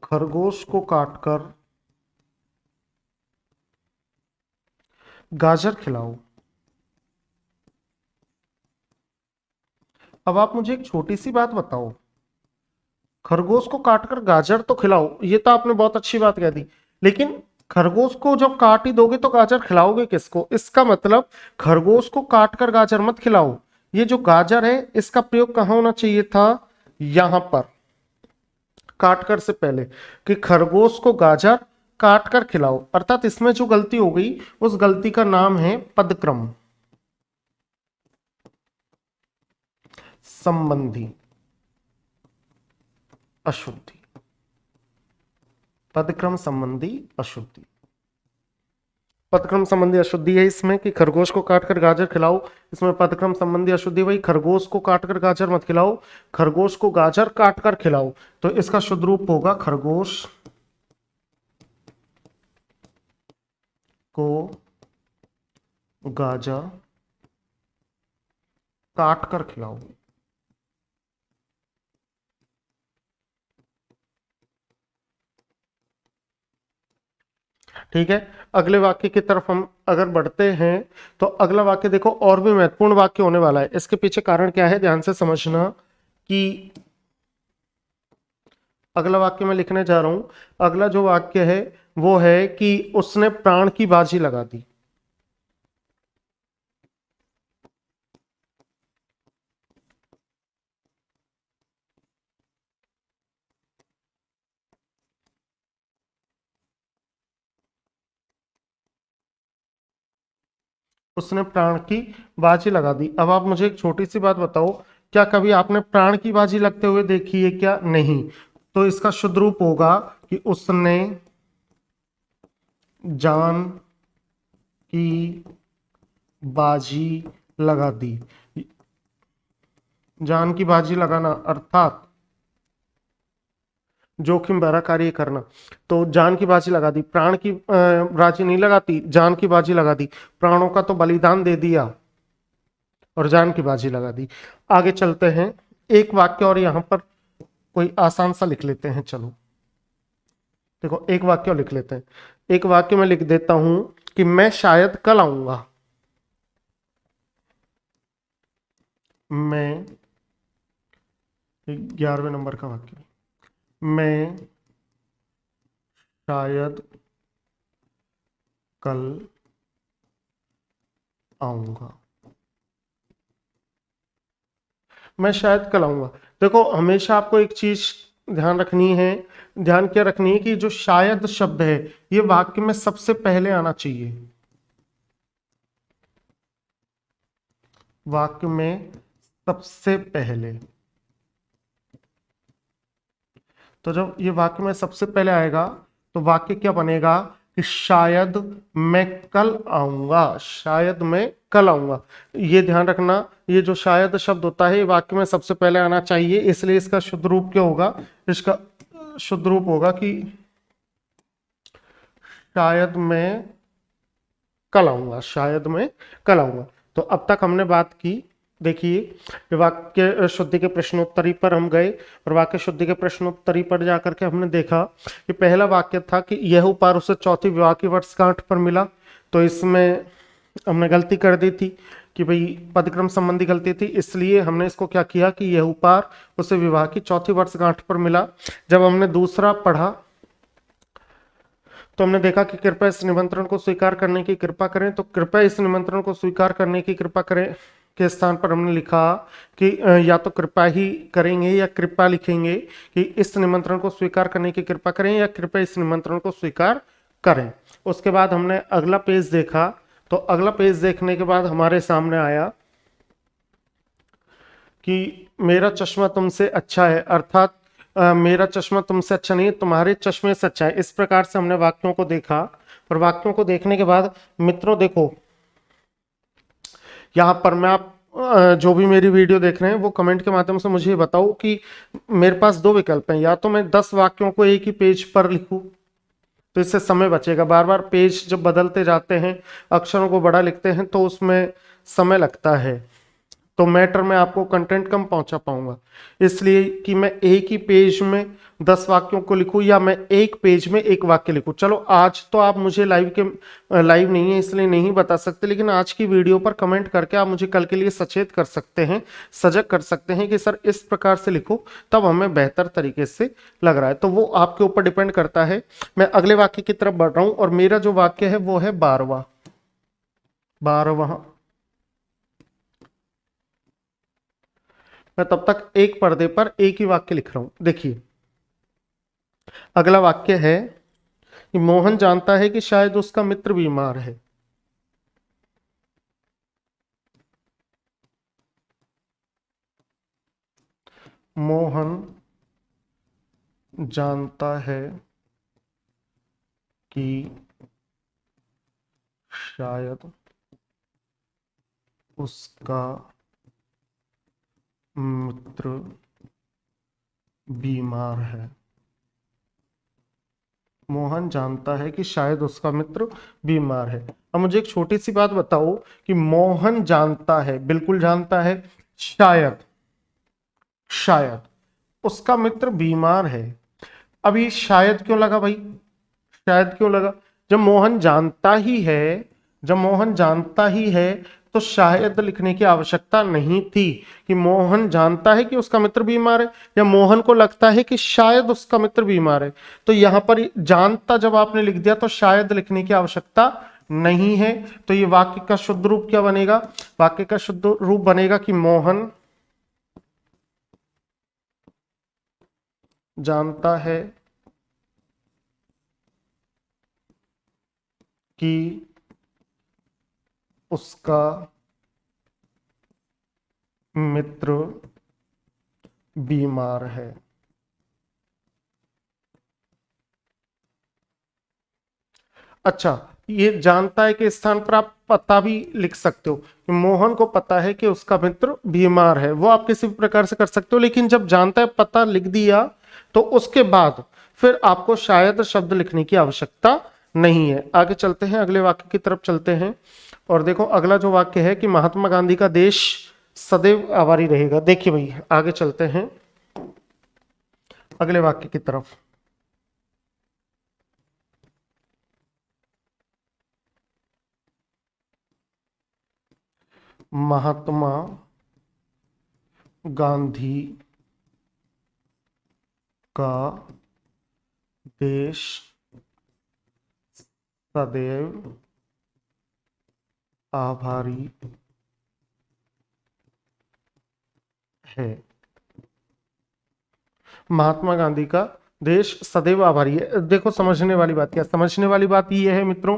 खरगोश को काटकर गाजर खिलाओ। अब आप मुझे एक छोटी सी बात बताओ, खरगोश को काटकर गाजर तो खिलाओ, ये तो आपने बहुत अच्छी बात कह दी, लेकिन खरगोश को जब काट ही दोगे तो गाजर खिलाओगे किसको? इसका मतलब खरगोश को काटकर गाजर मत खिलाओ। ये जो गाजर है इसका प्रयोग कहां होना चाहिए था? यहां पर, काटकर से पहले, कि खरगोश को गाजर काटकर खिलाओ। अर्थात इसमें जो गलती हो गई उस गलती का नाम है पदक्रम संबंधी अशुद्धि। पदक्रम संबंधी अशुद्धि। पदक्रम संबंधी अशुद्धि है इसमें कि खरगोश को काटकर गाजर खिलाओ। इसमें पदक्रम संबंधी अशुद्धि वही, खरगोश को काटकर गाजर मत खिलाओ, खरगोश को गाजर काटकर खिलाओ। तो इसका शुद्ध रूप होगा खरगोश को गाजर काटकर खिलाओ। ठीक है, अगले वाक्य की तरफ हम अगर बढ़ते हैं तो अगला वाक्य देखो और भी महत्वपूर्ण वाक्य होने वाला है। इसके पीछे कारण क्या है ध्यान से समझना कि अगला वाक्य मैं लिखने जा रहा हूं। अगला जो वाक्य है वो है कि उसने प्राण की बाजी लगा दी। उसने प्राण की बाजी लगा दी। अब आप मुझे एक छोटी सी बात बताओ, क्या कभी आपने प्राण की बाजी लगते हुए देखी है क्या? नहीं। तो इसका शुद्ध रूप होगा कि उसने जान की बाजी लगा दी। जान की बाजी लगाना अर्थात जोखिम भरा कार्य करना। तो जान की बाजी लगा दी, प्राण की बाजी नहीं लगाती, जान की बाजी लगा दी। प्राणों का तो बलिदान दे दिया और जान की बाजी लगा दी। आगे चलते हैं, एक वाक्य और यहां पर कोई आसान सा लिख लेते हैं। चलो देखो, एक वाक्य और लिख लेते हैं। एक वाक्य में लिख देता हूं कि मैं शायद कल आऊंगा। मैं 11वें नंबर का वाक्य, मैं शायद कल आऊंगा। मैं शायद कल आऊंगा। देखो हमेशा आपको एक चीज ध्यान रखनी है, ध्यान क्या रखनी है कि जो शायद शब्द है ये वाक्य में सबसे पहले आना चाहिए। वाक्य में सबसे पहले। तो जब ये वाक्य में सबसे पहले आएगा तो वाक्य क्या बनेगा कि शायद मैं कल आऊंगा। शायद मैं कल आऊंगा, ये ध्यान रखना। ये जो शायद शब्द होता है ये वाक्य में सबसे पहले आना चाहिए, इसलिए इसका शुद्ध रूप क्या होगा? इसका शुद्ध रूप होगा कि शायद मैं कल आऊंगा। शायद मैं कल आऊंगा। तो अब तक हमने बात की, देखिए वाक्य शुद्धि के प्रश्नोत्तरी पर हम गए और वाक्य शुद्धि के प्रश्नोत्तरी पर जाकर के हमने देखा कि पहला वाक्य था कि यह उपहार उसे चौथी विवाह की वर्षगांठ पर मिला। तो इसमें हमने गलती कर दी थी कि भाई पदक्रम संबंधी गलती थी, इसलिए हमने इसको क्या किया कि यह उपहार उसे विवाह की चौथी वर्षगांठ पर मिला। जब हमने दूसरा पढ़ा तो हमने देखा कि कृपया इस निमंत्रण को स्वीकार करने की कृपा करें। तो कृपया इस निमंत्रण को स्वीकार करने की कृपा करें के स्थान पर हमने लिखा कि या तो कृपा ही करेंगे या कृपा लिखेंगे कि इस निमंत्रण को स्वीकार करने की कृपा करें या कृपया इस निमंत्रण को स्वीकार करें। उसके बाद हमने अगला पेज देखा। तो अगला पेज देखने के बाद हमारे सामने आया कि मेरा चश्मा तुमसे अच्छा है, अर्थात मेरा चश्मा तुमसे अच्छा नहीं है, तुम्हारे चश्मे से अच्छा है। इस प्रकार से हमने वाक्यों को देखा और वाक्यों को देखने के बाद मित्रों देखो, यहां पर मैं जो भी मेरी वीडियो देख रहे हैं वो कमेंट के माध्यम से मुझे बताओ कि मेरे पास दो विकल्प हैं, या तो मैं 10 वाक्यों को एक ही पेज पर लिखूं, तो इससे समय बचेगा, बार बार पेज जब बदलते जाते हैं, अक्षरों को बड़ा लिखते हैं तो उसमें समय लगता है, तो मैटर में आपको कंटेंट कम पहुंचा पाऊंगा, इसलिए कि मैं एक ही पेज में 10 वाक्यों को लिखूं या मैं एक पेज में एक वाक्य लिखूं। चलो आज तो आप मुझे लाइव नहीं है इसलिए नहीं बता सकते, लेकिन आज की वीडियो पर कमेंट करके आप मुझे कल के लिए सचेत कर सकते हैं, सजग कर सकते हैं कि सर इस प्रकार से लिखो तब हमें बेहतर तरीके से लग रहा है, तो वो आपके ऊपर डिपेंड करता है। मैं अगले वाक्य की तरफ बढ़ रहा हूं और मेरा जो वाक्य है वो है 12वां। 12वां। मैं तब तक एक पर्दे पर एक ही वाक्य लिख रहा हूं। देखिए अगला वाक्य है कि मोहन जानता है कि शायद उसका मित्र बीमार है। मोहन जानता है कि शायद उसका मित्र बीमार है। मोहन जानता है कि शायद उसका मित्र बीमार है। अब मुझे एक छोटी सी बात बताओ कि मोहन जानता है, बिल्कुल जानता है, शायद, शायद उसका मित्र बीमार है। अब ये शायद क्यों लगा भाई, शायद क्यों लगा? जब मोहन जानता ही है, जब मोहन जानता ही है तो शायद लिखने की आवश्यकता नहीं थी। कि मोहन जानता है कि उसका मित्र बीमार है या मोहन को लगता है कि शायद उसका मित्र बीमार है, तो यहां पर जानता जब आपने लिख दिया तो शायद लिखने की आवश्यकता नहीं है। तो ये वाक्य का शुद्ध रूप क्या बनेगा? वाक्य का शुद्ध रूप बनेगा कि मोहन जानता है कि उसका मित्र बीमार है। अच्छा, ये जानता है कि स्थान पर आप पता भी लिख सकते हो कि मोहन को पता है कि उसका मित्र बीमार है, वो आप किसी भी प्रकार से कर सकते हो, लेकिन जब जानता है पता लिख दिया तो उसके बाद फिर आपको शायद शब्द लिखने की आवश्यकता नहीं है। आगे चलते हैं, अगले वाक्य की तरफ चलते हैं और देखो अगला जो वाक्य है कि महात्मा गांधी का देश सदैव आभारी रहेगा। देखिए भाई आगे चलते हैं अगले वाक्य की तरफ। महात्मा गांधी का देश सदैव आभारी है। महात्मा गांधी का देश सदैव आभारी है। देखो समझने वाली बात क्या, समझने वाली बात यह है मित्रों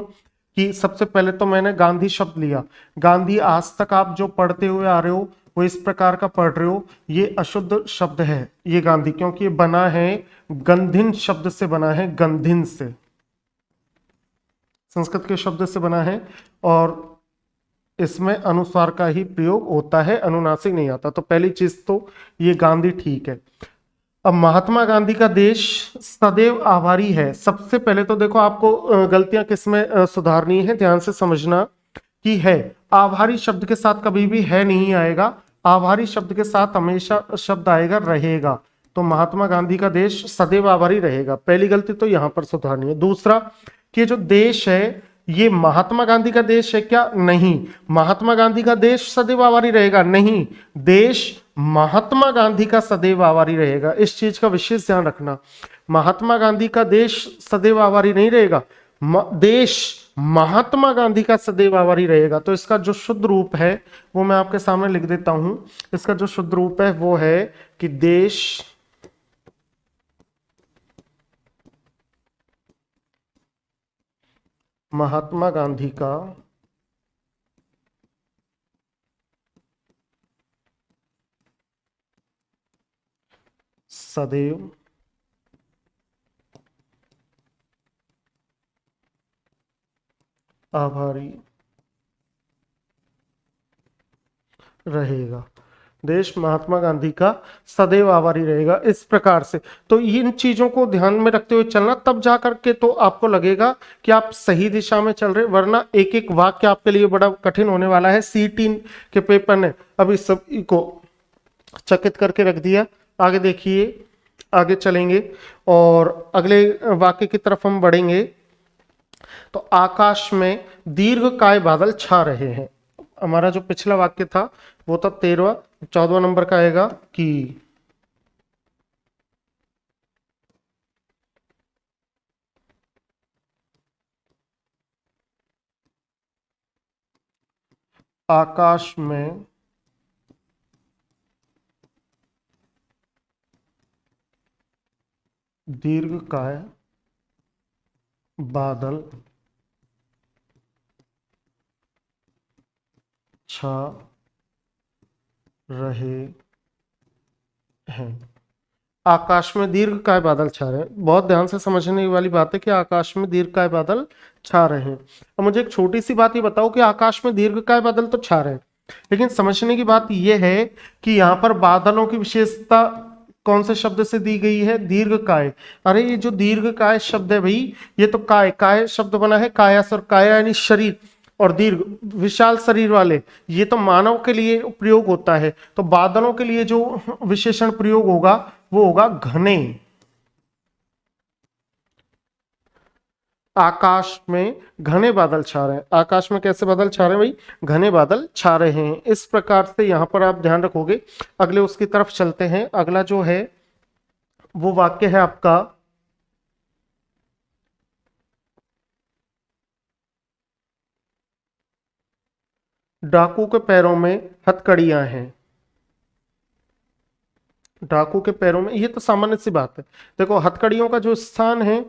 कि सबसे पहले तो मैंने गांधी शब्द लिया। गांधी आज तक आप जो पढ़ते हुए आ रहे हो वो इस प्रकार का पढ़ रहे हो, ये अशुद्ध शब्द है ये गांधी, क्योंकि ये बना है गंधिन शब्द से, बना है गंधिन से, संस्कृत के शब्द से बना है और इसमें अनुस्वार का ही प्रयोग होता है, अनुनासिक नहीं आता। तो पहली चीज तो ये गांधी ठीक है। अब महात्मा गांधी का देश सदैव आभारी है। सबसे पहले तो देखो आपको गलतियां किसमें सुधारनी है, ध्यान से समझना कि है आभारी शब्द के साथ कभी भी है नहीं आएगा, आभारी शब्द के साथ हमेशा शब्द आएगा रहेगा। तो महात्मा गांधी का देश सदैव आभारी रहेगा, पहली गलती तो यहां पर सुधारनी है। दूसरा कि जो देश है ये महात्मा गांधी का देश है क्या? नहीं। महात्मा गांधी का देश सदैव आभारी रहेगा? नहीं। देश महात्मा गांधी का सदैव आभारी रहेगा, इस चीज का विशेष ध्यान रखना। महात्मा गांधी का देश सदैव आभारी नहीं रहेगा, देश महात्मा गांधी का सदैव आभारी रहेगा। तो इसका जो शुद्ध रूप है वो मैं आपके सामने लिख देता हूं। इसका जो शुद्ध रूप है वो है कि देश महात्मा गांधी का सदैव आभारी रहेगा। देश महात्मा गांधी का सदैव आभारी रहेगा। इस प्रकार से तो इन चीजों को ध्यान में रखते हुए चलना, तब जा करके तो आपको लगेगा कि आप सही दिशा में चल रहे, वरना एक एक वाक्य आपके लिए बड़ा कठिन होने वाला है। C3 के पेपर ने अभी सब को चकित करके रख दिया। आगे देखिए, आगे चलेंगे और अगले वाक्य की तरफ हम बढ़ेंगे। तो आकाश में दीर्घकाय बादल छा रहे हैं। हमारा जो पिछला वाक्य था वो था 13वां। 14वां नंबर का आएगा कि आकाश में दीर्घकाय बादल छा रहे हैं। आकाश में दीर्घकाय बादल छा रहे हैं। बहुत ध्यान से समझने वाली बात है कि आकाश में दीर्घकाय बादल छा रहे हैं। अब मुझे एक छोटी सी बात ये बताओ कि आकाश में दीर्घकाय बादल तो छा रहे हैं, लेकिन समझने की बात यह है कि यहाँ पर बादलों की विशेषता कौन से शब्द से दी गई है? दीर्घकाय। अरे ये जो दीर्घकाय शब्द है भाई, ये तो काय काय शब्द बना है, कायास, और काया यानी शरीर, और दीर्घ विशाल शरीर वाले, ये तो मानव के लिए प्रयोग होता है। तो बादलों के लिए जो विशेषण प्रयोग होगा वो होगा घने। आकाश में घने बादल छा रहे हैं। आकाश में कैसे बादल छा रहे हैं भाई? घने बादल छा रहे हैं। इस प्रकार से यहां पर आप ध्यान रखोगे। अगले उसकी तरफ चलते हैं। अगला जो है वो वाक्य है आपका डाकू के पैरों में हथकड़ियां हैं। डाकू के पैरों में, ये तो सामान्य सी बात है। देखो हथकड़ियों का जो स्थान है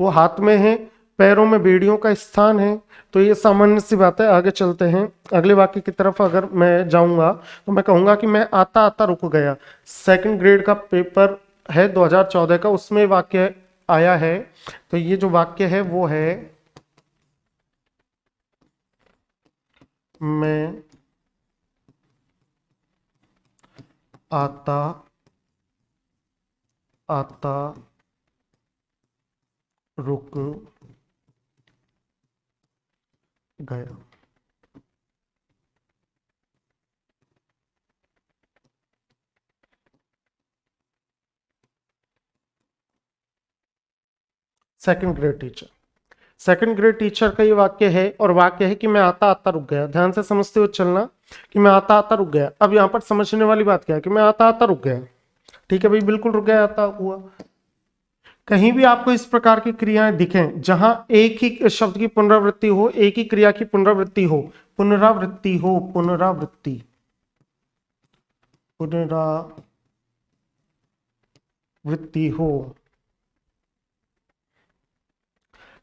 वो हाथ में है, पैरों में बेड़ियों का स्थान है, तो ये सामान्य सी बात है। आगे चलते हैं। अगले वाक्य की तरफ अगर मैं जाऊंगा तो मैं कहूंगा कि मैं आता आता रुक गया। सेकंड ग्रेड का पेपर है 2014 का, उसमें वाक्य आया है। तो ये जो वाक्य है वो है मैं आता आता रुक गया। Second grade teacher, second grade teacher का ये वाक्य है, और वाक्य है कि मैं आता आता रुक गया। ध्यान से समझते हुए चलना कि मैं आता आता रुक गया। अब यहाँ पर समझने वाली बात क्या है कि मैं आता आता रुक गया। ठीक है भाई, बिल्कुल रुक गया, आता हुआ। कहीं भी आपको इस प्रकार की क्रियाएं दिखें जहां एक ही शब्द की पुनरावृत्ति हो, एक ही क्रिया की पुनरावृत्ति हो, पुनरावृत्ति हो, पुनरावृत्ति, पुनरावृत्ति हो,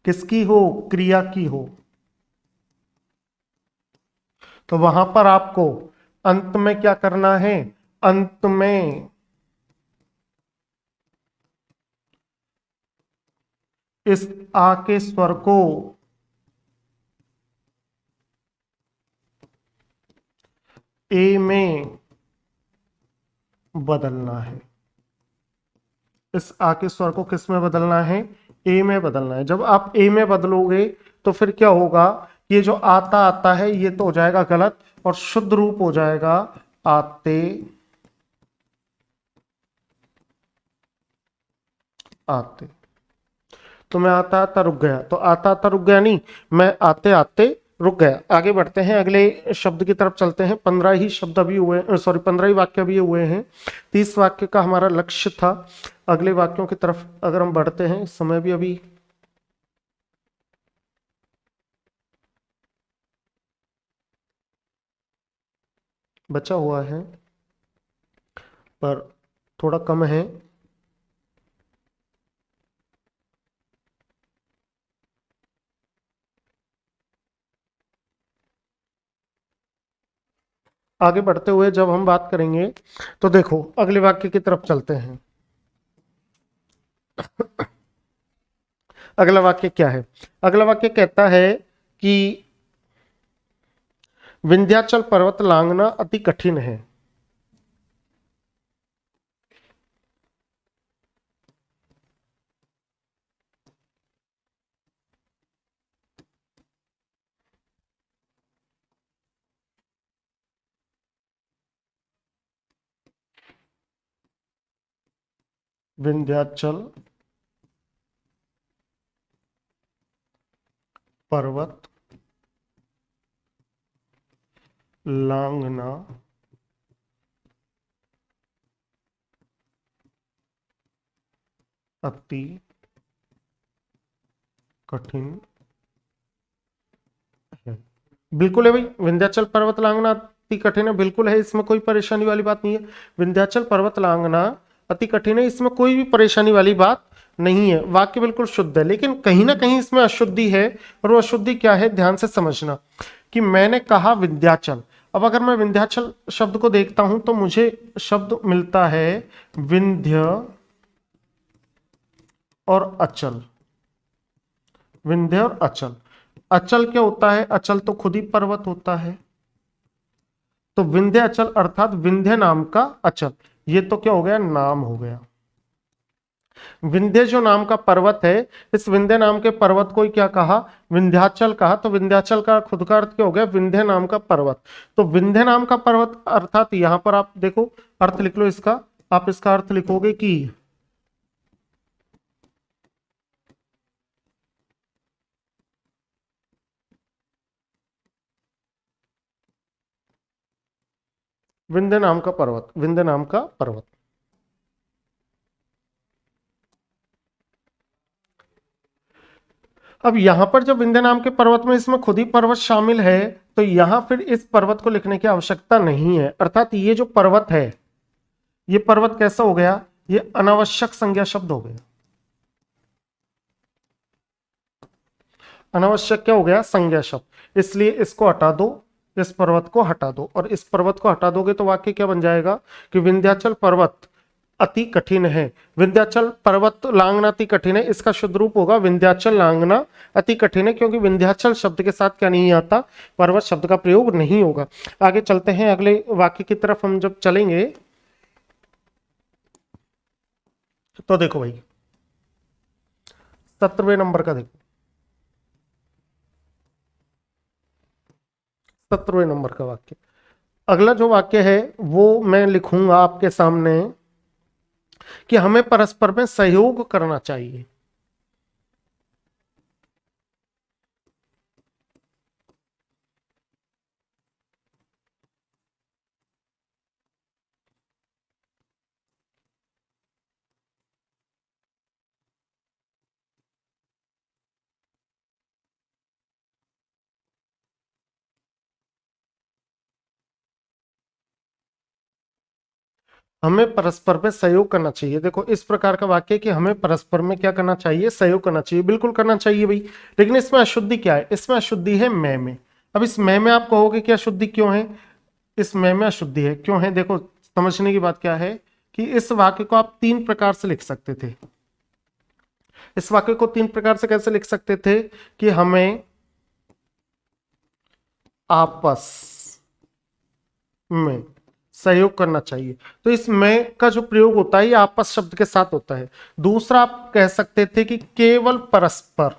किसकी हो? क्रिया की हो। तो वहां पर आपको अंत में क्या करना है? अंत में इस आ के स्वर को ए में बदलना है। इस आ के स्वर को किस में बदलना है? ए में बदलना है। जब आप ए में बदलोगे तो फिर क्या होगा? ये जो आता आता है ये तो हो जाएगा गलत, और शुद्ध रूप हो जाएगा आते आते। तो मैं आता आता रुक गया, तो आता आता रुक गया नहीं, मैं आते आते रुक गया। आगे बढ़ते हैं, अगले शब्द की तरफ चलते हैं। 15 ही शब्द अभी हुए, सॉरी 15 ही वाक्य अभी हुए हैं। 30 वाक्य का हमारा लक्ष्य था। अगले वाक्यों की तरफ अगर हम बढ़ते हैं, समय भी अभी बचा हुआ है पर थोड़ा कम है। आगे बढ़ते हुए जब हम बात करेंगे तो देखो अगले वाक्य की तरफ चलते हैं। अगला वाक्य क्या है? अगला वाक्य कहता है कि विंध्याचल पर्वत लांघना अति कठिन है। विंध्याचल पर्वत लांघना अति कठिन है। बिल्कुल है भाई, विंध्याचल पर्वत लांघना अति कठिन है, बिल्कुल है, इसमें कोई परेशानी वाली बात नहीं है। विंध्याचल पर्वत लांघना अति कठिन है, इसमें कोई भी परेशानी वाली बात नहीं है, वाक्य बिल्कुल शुद्ध है। लेकिन कहीं ना कहीं इसमें अशुद्धि है, और वो अशुद्धि क्या है, ध्यान से समझना कि मैंने कहा विंध्याचल। अब अगर मैं विंध्याचल शब्द को देखता हूं तो मुझे शब्द मिलता है विंध्य और अचल। विंध्य और अचल, अचल क्या होता है, अचल तो खुद ही पर्वत होता है, तो विंध्य अचल अर्थात विंध्य नाम का अचल, ये तो क्या हो गया, नाम हो गया। विंध्य जो नाम का पर्वत है, इस विंध्य नाम के पर्वत को ही क्या कहा, विंध्याचल कहा, तो विंध्याचल का खुद का अर्थ क्या हो गया, विंध्य नाम का पर्वत। तो विंध्य नाम का पर्वत अर्थात यहां पर आप देखो अर्थ लिख लो इसका, आप इसका अर्थ लिखोगे कि विंध्य नाम का पर्वत, विंध्य नाम का पर्वत। अब यहां पर जब विंध्य नाम के पर्वत में इसमें खुद ही पर्वत शामिल है, तो यहां फिर इस पर्वत को लिखने की आवश्यकता नहीं है, अर्थात ये जो पर्वत है, ये पर्वत कैसा हो गया, ये अनावश्यक संज्ञा शब्द हो गया। अनावश्यक क्या हो गया, संज्ञा शब्द, इसलिए इसको हटा दो, इस पर्वत को हटा दो, और इस पर्वत को हटा दोगे तो वाक्य क्या बन जाएगा कि विंध्याचल पर्वत अति कठिन है। विंध्याचल पर्वत लांघना अति कठिन है, इसका शुद्ध रूप होगा विंध्याचल लांघना अति कठिन है, क्योंकि विंध्याचल शब्द के साथ क्या नहीं आता, पर्वत शब्द का प्रयोग नहीं होगा। आगे चलते हैं, अगले वाक्य की तरफ हम जब चलेंगे तो देखो भाई 17वें नंबर का देखो, 17वें नंबर का वाक्य, अगला जो वाक्य है वो मैं लिखूंगा आपके सामने कि हमें परस्पर में सहयोग करना चाहिए। हमें परस्पर में सहयोग करना चाहिए, देखो इस प्रकार का वाक्य कि हमें परस्पर में क्या करना चाहिए, सहयोग करना चाहिए, बिल्कुल करना चाहिए भाई। लेकिन इसमें अशुद्धि क्या है, इसमें अशुद्धि है मैं में। अब इस मैं आप कहोगे कि अशुद्धि क्यों है, इस मैं में अशुद्धि है, क्यों है, देखो समझने की बात क्या है कि इस वाक्य को आप तीन प्रकार से लिख सकते थे। इस वाक्य को तीन प्रकार से कैसे लिख सकते थे कि हमें आपस में सहयोग करना चाहिए, तो इस में का जो प्रयोग होता है ये आपस शब्द के साथ होता है। दूसरा आप कह सकते थे कि केवल परस्पर,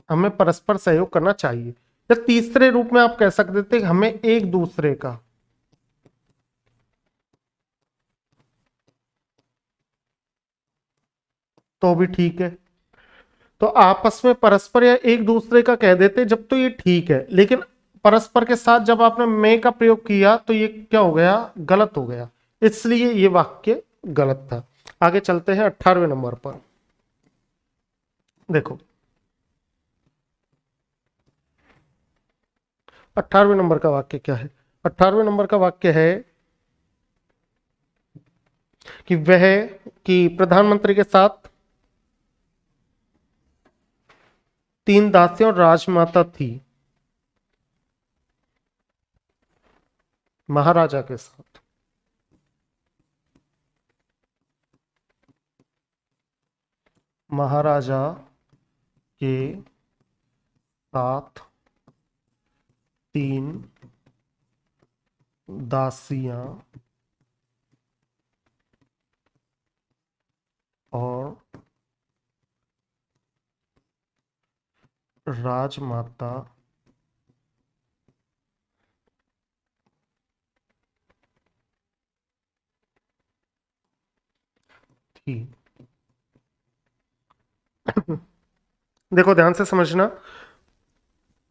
हमें परस्पर सहयोग करना चाहिए। या तीसरे रूप में आप कह सकते थे हमें एक दूसरे का, तो भी ठीक है। तो आपस में परस्पर या एक दूसरे का कह देते जब तो ये ठीक है, लेकिन परस्पर के साथ जब आपने मैं का प्रयोग किया तो ये क्या हो गया, गलत हो गया, इसलिए ये वाक्य गलत था। आगे चलते हैं 18वें नंबर पर, देखो 18वें नंबर का वाक्य क्या है, 18वें नंबर का वाक्य है कि वह, कि प्रधानमंत्री के साथ तीन दासियां और राजमाता थी, महाराजा के साथ, महाराजा के साथ 3 दासियां और राजमाता थी। देखो ध्यान से समझना,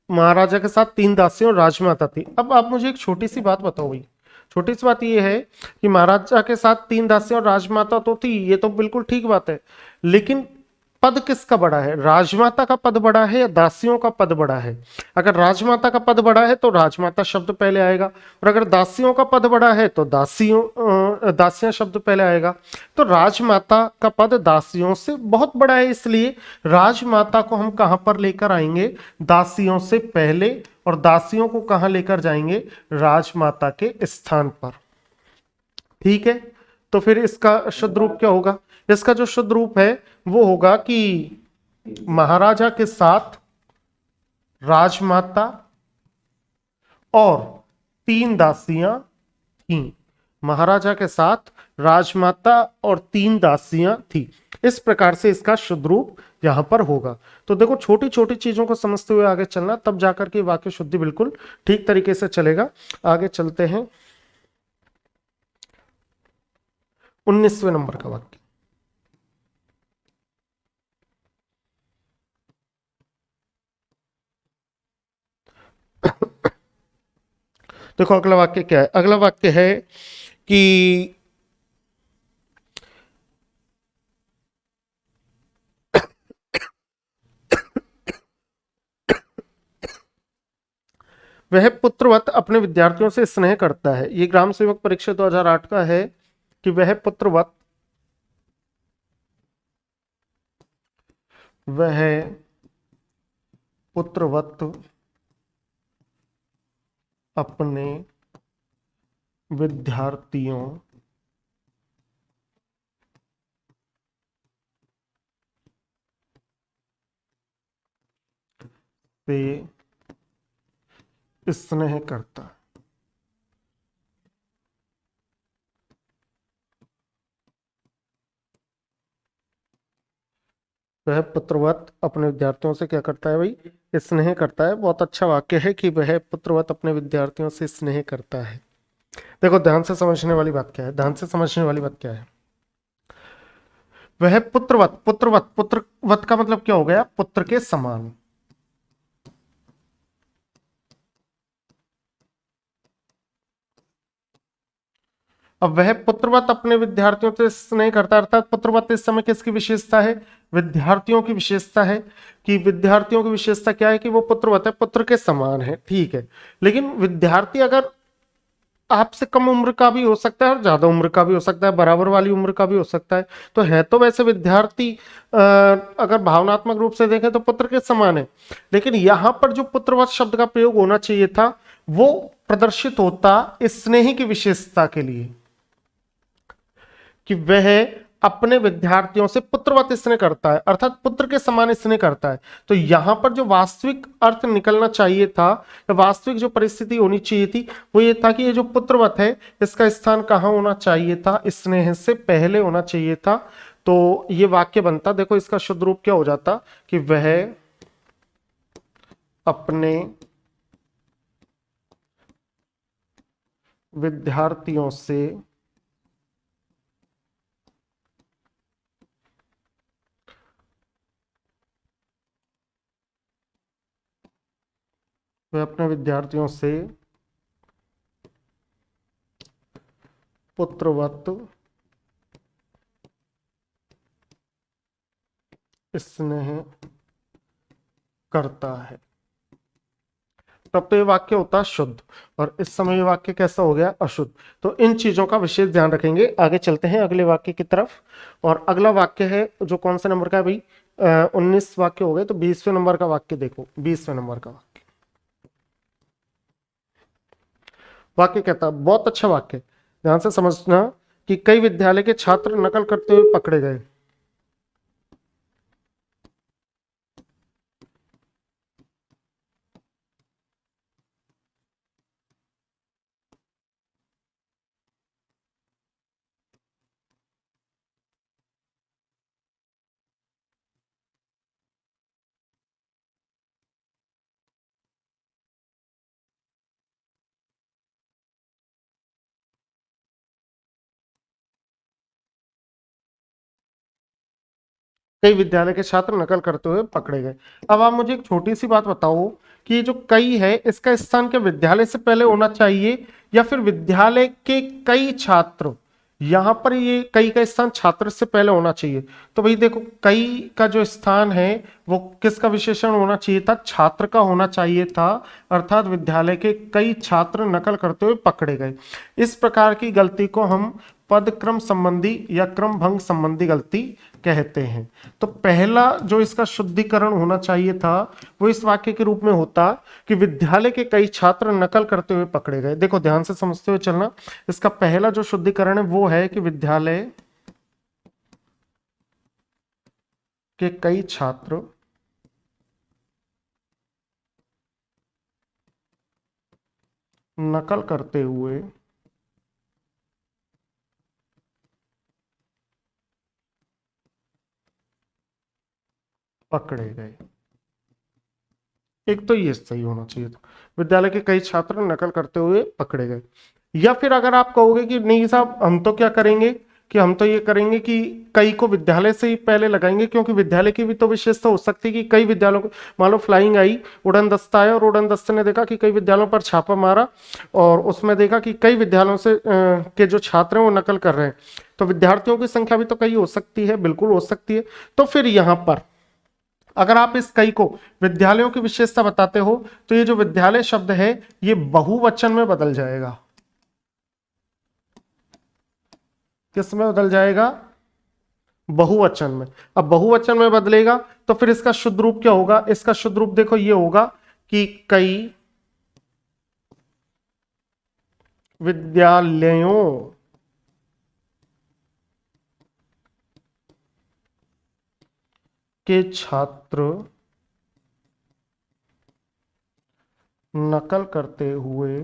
महाराजा के साथ 3 दासियां और राजमाता थी। अब आप मुझे एक छोटी सी बात बताओ भाई, छोटी सी बात ये है कि महाराजा के साथ 3 दासियां और राजमाता तो थी, ये तो बिल्कुल ठीक बात है, लेकिन पद किसका बड़ा है? राजमाता का पद बड़ा है या दासियों का पद बड़ा है? अगर राजमाता का पद बड़ा है तो राजमाता शब्द पहले आएगा, और अगर दासियों का पद बड़ा है तो दासियां शब्द पहले आएगा। तो राजमाता का पद दासियों से बहुत बड़ा है, इसलिए राजमाता को हम कहां पर लेकर आएंगे? दासियों से पहले, और दासियों को कहां लेकर जाएंगे? राजमाता के स्थान पर। ठीक है, तो फिर इसका शुद्ध रूप क्या होगा? इसका जो शुद्ध रूप है वो होगा कि महाराजा के साथ राजमाता और 3 दासियां थीं। महाराजा के साथ राजमाता और 3 दासियां थी। इस प्रकार से इसका शुद्ध रूप यहां पर होगा। तो देखो, छोटी छोटी चीजों को समझते हुए आगे चलना, तब जाकर के वाक्य शुद्धि बिल्कुल ठीक तरीके से चलेगा। आगे चलते हैं 19वें नंबर का वाक्य। देखो अगला वाक्य क्या है? अगला वाक्य है कि वह पुत्रवत अपने विद्यार्थियों से स्नेह करता है। ये ग्राम सेवक परीक्षा 2008 का है कि वह पुत्रवत अपने विद्यार्थियों से स्नेह करता है। वह पुत्रवत अपने विद्यार्थियों से क्या करता है भाई? स्नेह करता है। बहुत अच्छा वाक्य है कि वह पुत्रवत अपने विद्यार्थियों से स्नेह करता है। देखो ध्यान से समझने वाली बात क्या है, ध्यान से समझने वाली बात क्या है। वह पुत्रवत, पुत्रवत का मतलब क्या हो गया? पुत्र के समान। अब वह पुत्रवत अपने विद्यार्थियों से स्नेह करता है, अर्थात पुत्रवत इस समय किसकी विशेषता है? विद्यार्थियों की विशेषता है। कि विद्यार्थियों की विशेषता क्या है? कि वो पुत्रवत है, पुत्र के समान है। ठीक है, लेकिन विद्यार्थी अगर आपसे कम उम्र का भी हो सकता है और ज्यादा उम्र का भी हो सकता है, बराबर वाली उम्र का भी हो सकता है। तो है तो वैसे विद्यार्थी अगर भावनात्मक रूप से देखें तो पुत्र के समान है, लेकिन यहां पर जो पुत्रवत शब्द का प्रयोग होना चाहिए था वो प्रदर्शित होता स्नेही की विशेषता के लिए, कि वह अपने विद्यार्थियों से पुत्रवत स्नेह करता है, अर्थात पुत्र के समान स्नेह करता है। तो यहां पर जो वास्तविक अर्थ निकलना चाहिए था, वास्तविक जो परिस्थिति होनी चाहिए थी, वो ये था कि ये जो पुत्रवत है इसका स्थान कहां होना चाहिए था? स्नेह से पहले होना चाहिए था। तो ये वाक्य बनता, देखो इसका शुद्ध रूप क्या हो जाता कि वह अपने विद्यार्थियों से वह अपने विद्यार्थियों से पुत्रवत स्नेह करता है। तब तो ये वाक्य होता है शुद्ध, और इस समय ये वाक्य कैसा हो गया? अशुद्ध। तो इन चीजों का विशेष ध्यान रखेंगे। आगे चलते हैं अगले वाक्य की तरफ, और अगला वाक्य है जो कौन से नंबर का है भाई? 19 वाक्य हो गए, तो 20वें नंबर का वाक्य देखो। 20वें नंबर का वाक्य, वाक्य कहता है, बहुत अच्छा वाक्य, ध्यान से समझना, कि कई विद्यालय के छात्र नकल करते हुए पकड़े गए। कई विद्यालय के छात्र नकल करते हुए पकड़े गए। अब आप मुझे एक छोटी सी बात बताओ कि ये जो कई है इसका स्थान क्या विद्यालय से पहले होना चाहिए या फिर विद्यालय के कई छात्र? यहां पर ये कई का स्थान छात्र से पहले होना चाहिए। तो भाई देखो, कई का जो स्थान है वो किसका विशेषण होना चाहिए था? छात्र का होना चाहिए था। अर्थात विद्यालय के कई छात्र नकल करते हुए पकड़े गए। इस प्रकार की गलती को हम पद क्रम संबंधी या क्रम भंग संबंधी गलती कहते हैं। तो पहला जो इसका शुद्धिकरण होना चाहिए था वो इस वाक्य के रूप में होता कि विद्यालय के कई छात्र नकल करते हुए पकड़े गए। देखो ध्यान से समझते हुए चलना, इसका पहला जो शुद्धिकरण है वो है कि विद्यालय के कई छात्र नकल करते हुए पकड़े गए। एक तो ये सही होना चाहिए था, विद्यालय के कई छात्र नकल करते हुए पकड़े गए। या फिर अगर आप कहोगे कि नहीं साहब हम तो क्या करेंगे कि हम तो ये करेंगे कि कई को विद्यालय से ही पहले लगाएंगे, क्योंकि विद्यालय की भी तो विशेषता हो सकती है कि कई विद्यालयों को, मान लो फ्लाइंग आई, उड़न दस्ता आया और उड़न दस्ते ने देखा कि कई विद्यालयों पर छापा मारा और उसमें देखा कि कई विद्यालयों से के जो छात्र हैं वो नकल कर रहे हैं, तो विद्यार्थियों की संख्या भी तो कई हो सकती है, बिल्कुल हो सकती है। तो फिर यहां पर अगर आप इस कई को विद्यालयों की विशेषता बताते हो तो ये जो विद्यालय शब्द है ये बहुवचन में बदल जाएगा। किस में बदल जाएगा? बहुवचन में। अब बहुवचन में बदलेगा तो फिर इसका शुद्ध रूप क्या होगा? इसका शुद्ध रूप देखो ये होगा कि कई विद्यालयों के छात्र नकल करते हुए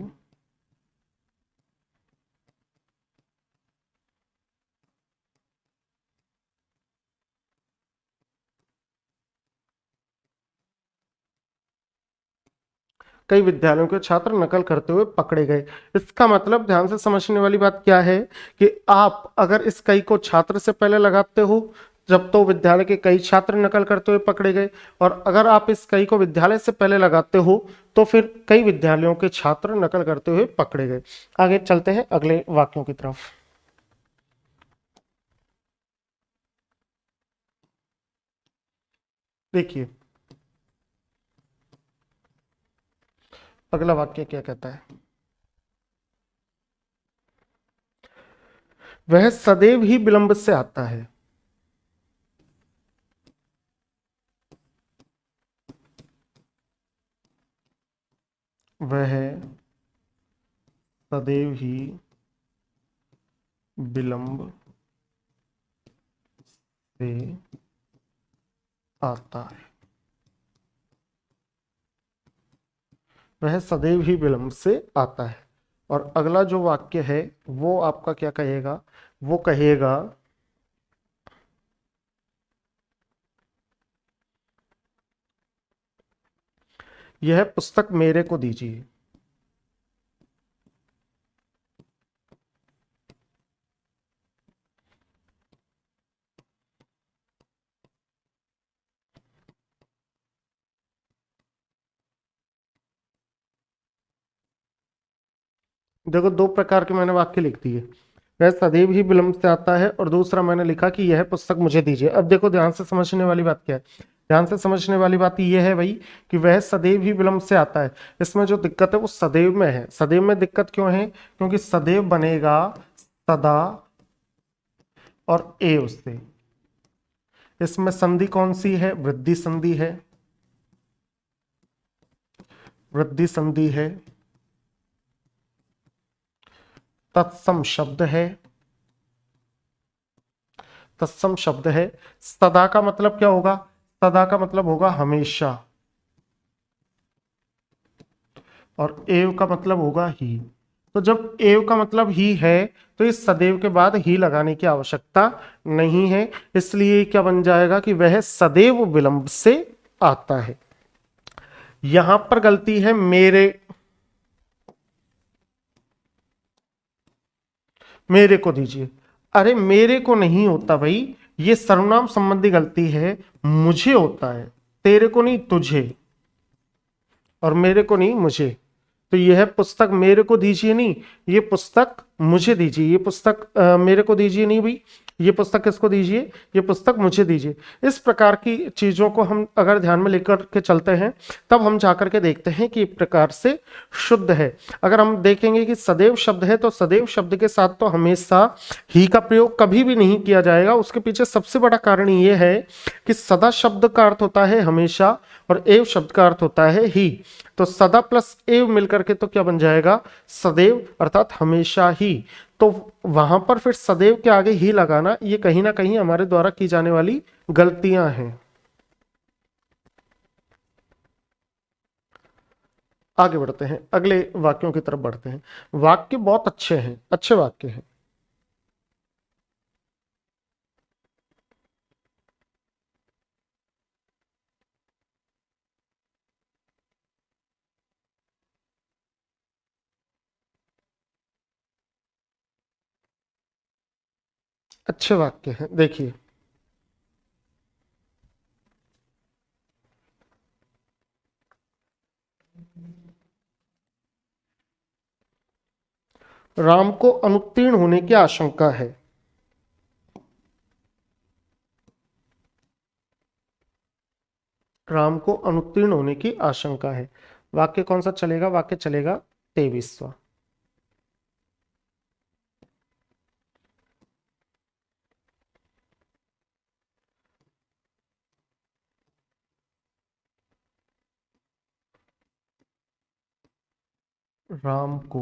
कई विद्यालयों के छात्र नकल करते हुए पकड़े गए। इसका मतलब ध्यान से समझने वाली बात क्या है कि आप अगर इस कई को छात्र से पहले लगाते हो जब तो विद्यालय के कई छात्र नकल करते हुए पकड़े गए, और अगर आप इस कई को विद्यालय से पहले लगाते हो तो फिर कई विद्यालयों के छात्र नकल करते हुए पकड़े गए। आगे चलते हैं अगले वाक्यों की तरफ। देखिए अगला वाक्य क्या कहता है? वह सदैव ही विलंब से आता है। वह सदैव ही विलंब से आता है। वह सदैव ही विलंब से आता है। और अगला जो वाक्य है वो आपका क्या कहेगा? वो कहेगा यह पुस्तक मेरे को दीजिए। देखो दो प्रकार के मैंने वाक्य लिख दिए, वह सदैव ही विलंब से आता है और दूसरा मैंने लिखा कि यह पुस्तक मुझे दीजिए। अब देखो ध्यान से समझने वाली बात क्या है? ध्यान से समझने वाली बात यह है भाई कि वह सदैव ही विलंब से आता है। इसमें जो दिक्कत है वो सदैव में है। सदैव में दिक्कत क्यों है? क्योंकि सदैव बनेगा सदा और एव से। इसमें संधि कौन सी है? वृद्धि संधि है। वृद्धि संधि है। तत्सम शब्द है। तत्सम शब्द है। सदा का मतलब क्या होगा? सदा का मतलब होगा हमेशा, और एव का मतलब होगा ही। तो जब एव का मतलब ही है तो इस सदैव के बाद ही लगाने की आवश्यकता नहीं है, इसलिए क्या बन जाएगा कि वह सदैव विलंब से आता है। यहां पर गलती है मेरे को दीजिए। अरे मेरे को नहीं होता भाई, ये सर्वनाम संबंधी गलती है, मुझे होता है, तेरे को नहीं तुझे, और मेरे को नहीं मुझे। तो यह पुस्तक मेरे को दीजिए नहीं, ये पुस्तक मुझे दीजिए, ये पुस्तक मेरे को दीजिए नहीं भाई, ये पुस्तक किसको दीजिए, ये पुस्तक मुझे दीजिए। इस प्रकार की चीजों को हम अगर ध्यान में लेकर के चलते हैं, तब हम जाकर के देखते हैं कि एक प्रकार से शुद्ध है। अगर हम देखेंगे कि सदैव शब्द है, तो सदैव शब्द के साथ तो हमेशा ही का प्रयोग कभी भी नहीं किया जाएगा। उसके पीछे सबसे बड़ा कारण ये है कि सदा शब्द का अर्थ होता है हमेशा, और एव शब्द का अर्थ होता है ही। तो सदा प्लस एव मिलकर के तो क्या बन जाएगा, सदैव, अर्थात हमेशा ही। तो वहां पर फिर सदैव के आगे ही लगाना, ये कहीं ना कहीं हमारे द्वारा की जाने वाली गलतियां हैं। आगे बढ़ते हैं, अगले वाक्यों की तरफ बढ़ते हैं। वाक्य बहुत अच्छे हैं, अच्छे वाक्य हैं। अच्छे वाक्य हैं, देखिए। राम को अनुत्तीर्ण होने की आशंका है। राम को अनुत्तीर्ण होने की आशंका है। वाक्य कौन सा चलेगा, वाक्य चलेगा 23वां। राम को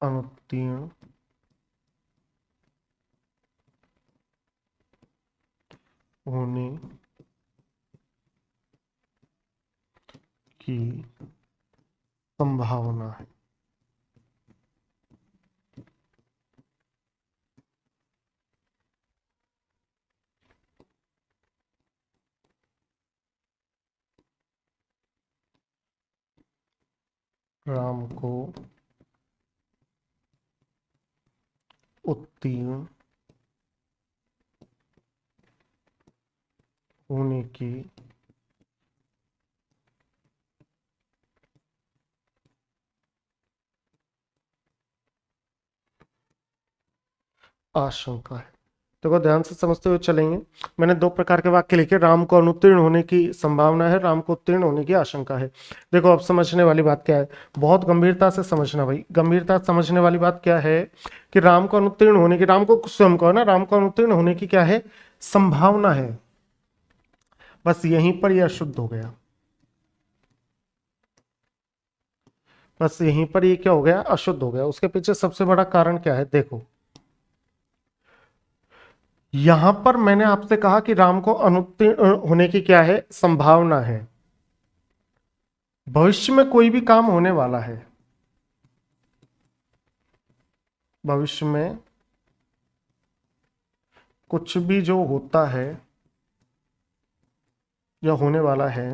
अनुत्तीर्ण होने की संभावना है। राम को उत्तीर्ण होने की आशंका है। देखो ध्यान से समझते हुए चलेंगे। मैंने दो प्रकार के वाक्य लिखे, राम को अनुत्तीर्ण होने की संभावना है, राम को उत्तीर्ण होने की आशंका है। देखो अब समझने वाली बात क्या है, बहुत गंभीरता से समझना भाई, गंभीरता से समझने वाली बात क्या है कि राम को अनुत्तीर्ण होने की, राम को स्वयं को ना, राम को अनुत्तीर्ण होने की क्या है, संभावना है। बस यहीं पर यह अशुद्ध हो गया, बस यहीं पर ये क्या हो गया, अशुद्ध हो गया। उसके पीछे सबसे बड़ा कारण क्या है, देखो यहां पर मैंने आपसे कहा कि राम को अनुत्तीर्ण होने की क्या है, संभावना है। भविष्य में कोई भी काम होने वाला है, भविष्य में कुछ भी जो होता है या होने वाला है,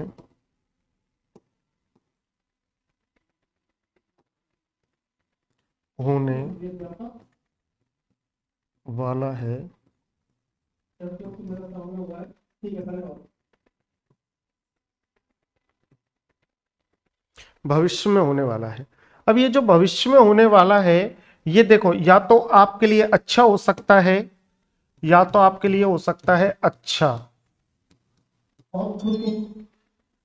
होने वाला है, भविष्य में होने वाला है। अब ये जो भविष्य में होने वाला है, ये देखो या तो आपके लिए अच्छा हो सकता है, या तो आपके लिए हो सकता है अच्छा,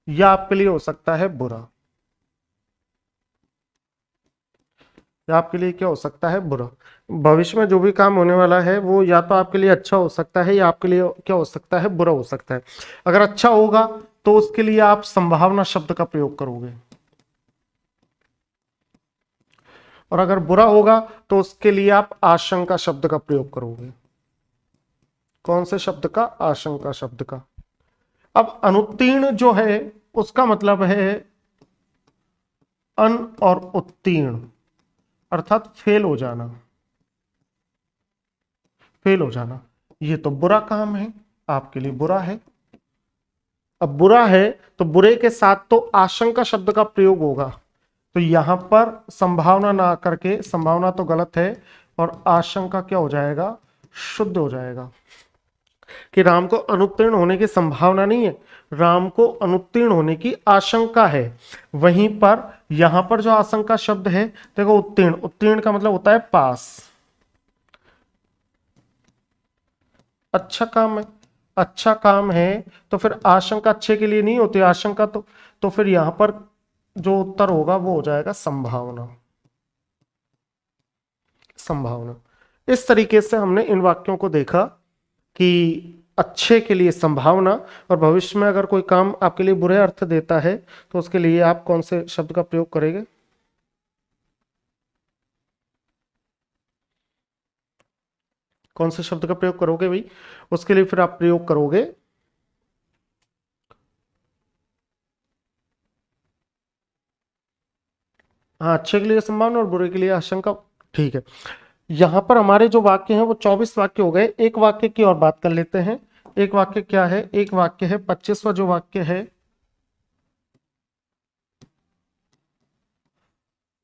या आपके लिए हो सकता है बुरा, या आपके लिए क्या हो सकता है, बुरा। भविष्य में जो भी काम होने वाला है वो या तो आपके लिए अच्छा हो सकता है, या आपके लिए क्या हो सकता है, बुरा हो सकता है। अगर अच्छा होगा तो उसके लिए आप संभावना शब्द का प्रयोग करोगे, और अगर बुरा होगा तो उसके लिए आप आशंका शब्द का प्रयोग करोगे। कौन से शब्द का, आशंका शब्द का। अब अनुत्तीर्ण जो है उसका मतलब है अन और उत्तीर्ण, अर्थात फेल हो जाना, फेल हो जाना। ये तो बुरा काम है, आपके लिए बुरा है। अब बुरा है तो बुरे के साथ तो आशंका शब्द का प्रयोग होगा, तो यहां पर संभावना ना करके, संभावना तो गलत है, और आशंका क्या हो जाएगा, शुद्ध हो जाएगा कि राम को अनुत्तीर्ण होने की संभावना नहीं है, राम को अनुत्तीर्ण होने की आशंका है। वहीं पर यहां पर जो आशंका शब्द है, देखो उत्तीर्ण, उत्तीर्ण का मतलब होता है पास। अच्छा काम है, अच्छा काम है, तो फिर आशंका अच्छे के लिए नहीं होती आशंका, तो फिर यहां पर जो उत्तर होगा वो हो जाएगा संभावना, संभावना। इस तरीके से हमने इन वाक्यों को देखा कि अच्छे के लिए संभावना, और भविष्य में अगर कोई काम आपके लिए बुरे अर्थ देता है तो उसके लिए आप कौन से शब्द का प्रयोग करेंगे? कौन से शब्द का प्रयोग करोगे भाई? उसके लिए फिर आप प्रयोग करोगे हाँ, अच्छे के लिए संभावना और बुरे के लिए आशंका। ठीक है, यहां पर हमारे जो वाक्य हैं वो 24 वाक्य हो गए। एक वाक्य की और बात कर लेते हैं। एक वाक्य क्या है? एक वाक्य है 25वां जो वाक्य है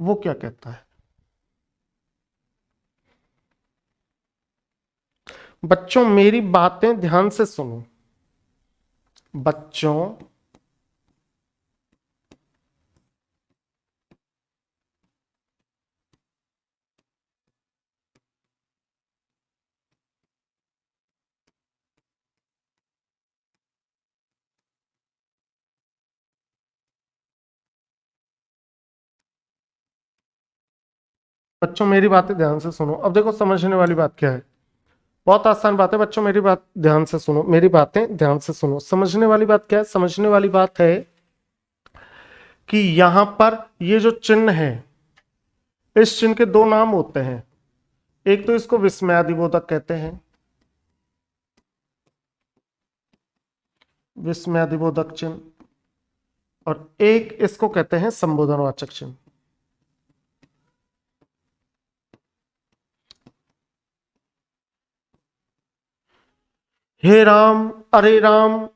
वो क्या कहता है? बच्चों मेरी बातें ध्यान से सुनो। बच्चों बच्चों मेरी बातें ध्यान से सुनो। अब देखो समझने वाली बात क्या है, बहुत आसान बात है। बच्चों मेरी बात ध्यान से सुनो, मेरी बातें ध्यान से सुनो। समझने वाली बात क्या है? समझने वाली बात है कि यहां पर ये जो चिन्ह है, इस चिन्ह के दो नाम होते हैं। एक तो इसको विस्मयादिबोधक कहते हैं, विस्मयादिबोधक चिन्ह, और एक इसको कहते हैं संबोधनवाचक चिन्ह। हे राम, अरे राम,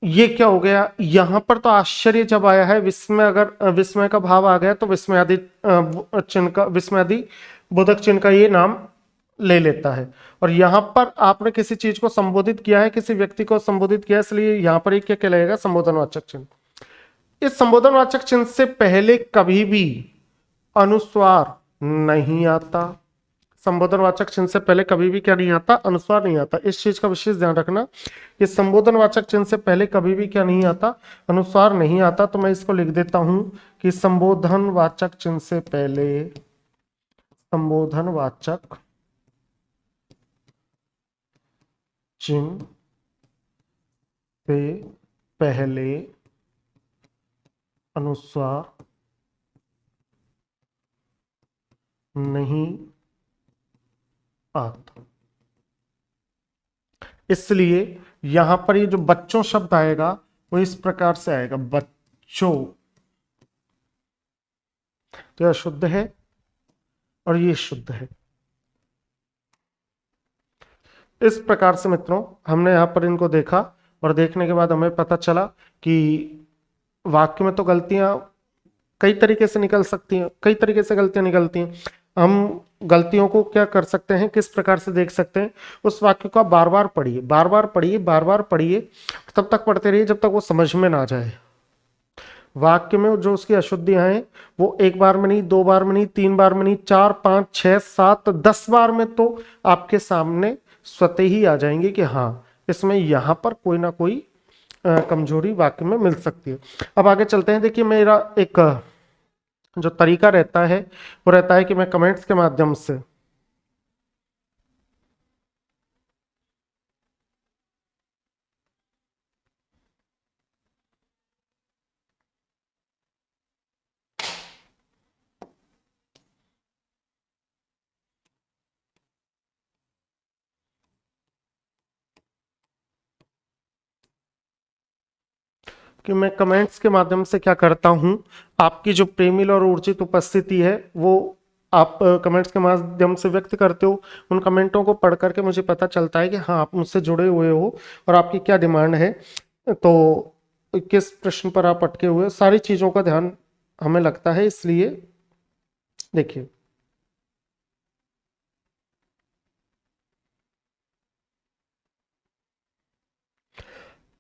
ये क्या हो गया? यहां पर तो आश्चर्य जब आया है, विस्मय, अगर विस्मय का भाव आ गया तो विस्मयादि चिन्ह का, विस्मयादि बोधक चिन्ह का ये नाम ले लेता है। और यहां पर आपने किसी चीज को संबोधित किया है, किसी व्यक्ति को संबोधित किया है, इसलिए यहां पर एक क्या कहलाएगा? संबोधनवाचक चिन्ह। इस संबोधनवाचक चिन्ह से पहले कभी भी अनुस्वार नहीं आता। संबोधनवाचक चिन्ह से पहले कभी भी क्या नहीं आता? अनुस्वार नहीं आता। इस चीज का विशेष ध्यान रखना, कि संबोधनवाचक चिन्ह से पहले कभी भी क्या नहीं आता? अनुस्वार नहीं आता। तो मैं इसको लिख देता हूं कि संबोधनवाचक चिन्ह से पहले, संबोधनवाचक चिन्ह से पहले अनुस्वार नहीं आता। इसलिए यहां पर ये जो बच्चों शब्द आएगा वो इस प्रकार से आएगा, बच्चों। तो यह शुद्ध है और ये शुद्ध है। इस प्रकार से मित्रों हमने यहां पर इनको देखा, और देखने के बाद हमें पता चला कि वाक्य में तो गलतियां कई तरीके से निकल सकती हैं, कई तरीके से गलतियां निकलती हैं। हम गलतियों को क्या कर सकते हैं, किस प्रकार से देख सकते हैं? उस वाक्य को आप बार बार पढ़िए, बार बार पढ़िए, बार बार पढ़िए, तब तक पढ़ते रहिए जब तक वो समझ में ना जाए। वाक्य में जो उसकी अशुद्धियां हैं वो एक बार में नहीं, दो बार में नहीं, तीन बार में नहीं, 4, 5, 6, 7, 10 बार में तो आपके सामने स्वतः ही आ जाएंगे कि हाँ, इसमें यहां पर कोई ना कोई कमजोरी वाक्य में मिल सकती है। अब आगे चलते हैं। देखिए मेरा एक जो तरीका रहता है वो रहता है कि मैं कमेंट्स के माध्यम से कि मैं कमेंट्स के माध्यम से क्या करता हूं, आपकी जो प्रेमिल और ऊर्जित उपस्थिति है वो आप कमेंट्स के माध्यम से व्यक्त करते हो। उन कमेंटों को पढ़ करके मुझे पता चलता है कि हाँ, आप मुझसे जुड़े हुए हो और आपकी क्या डिमांड है। तो किस प्रश्न पर आप अटके हुए, सारी चीजों का ध्यान हमें लगता है। इसलिए देखिए,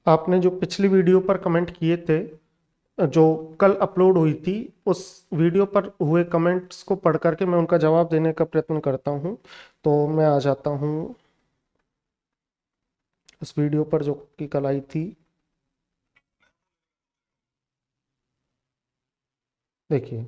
आपने जो पिछली वीडियो पर कमेंट किए थे, जो कल अपलोड हुई थी, उस वीडियो पर हुए कमेंट्स को पढ़ करके मैं उनका जवाब देने का प्रयत्न करता हूं। तो मैं आ जाता हूं उस वीडियो पर जो कि कल आई थी। देखिए,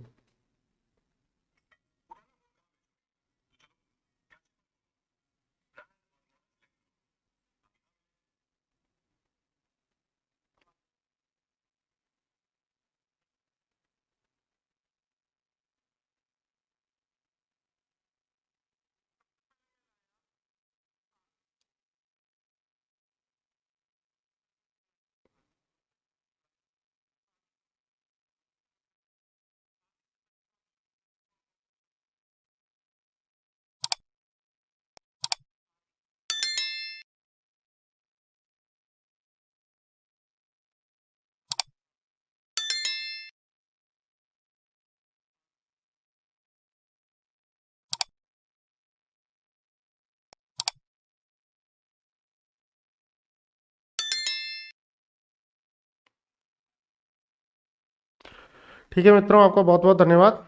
ठीक है मित्रों, आपका बहुत बहुत धन्यवाद।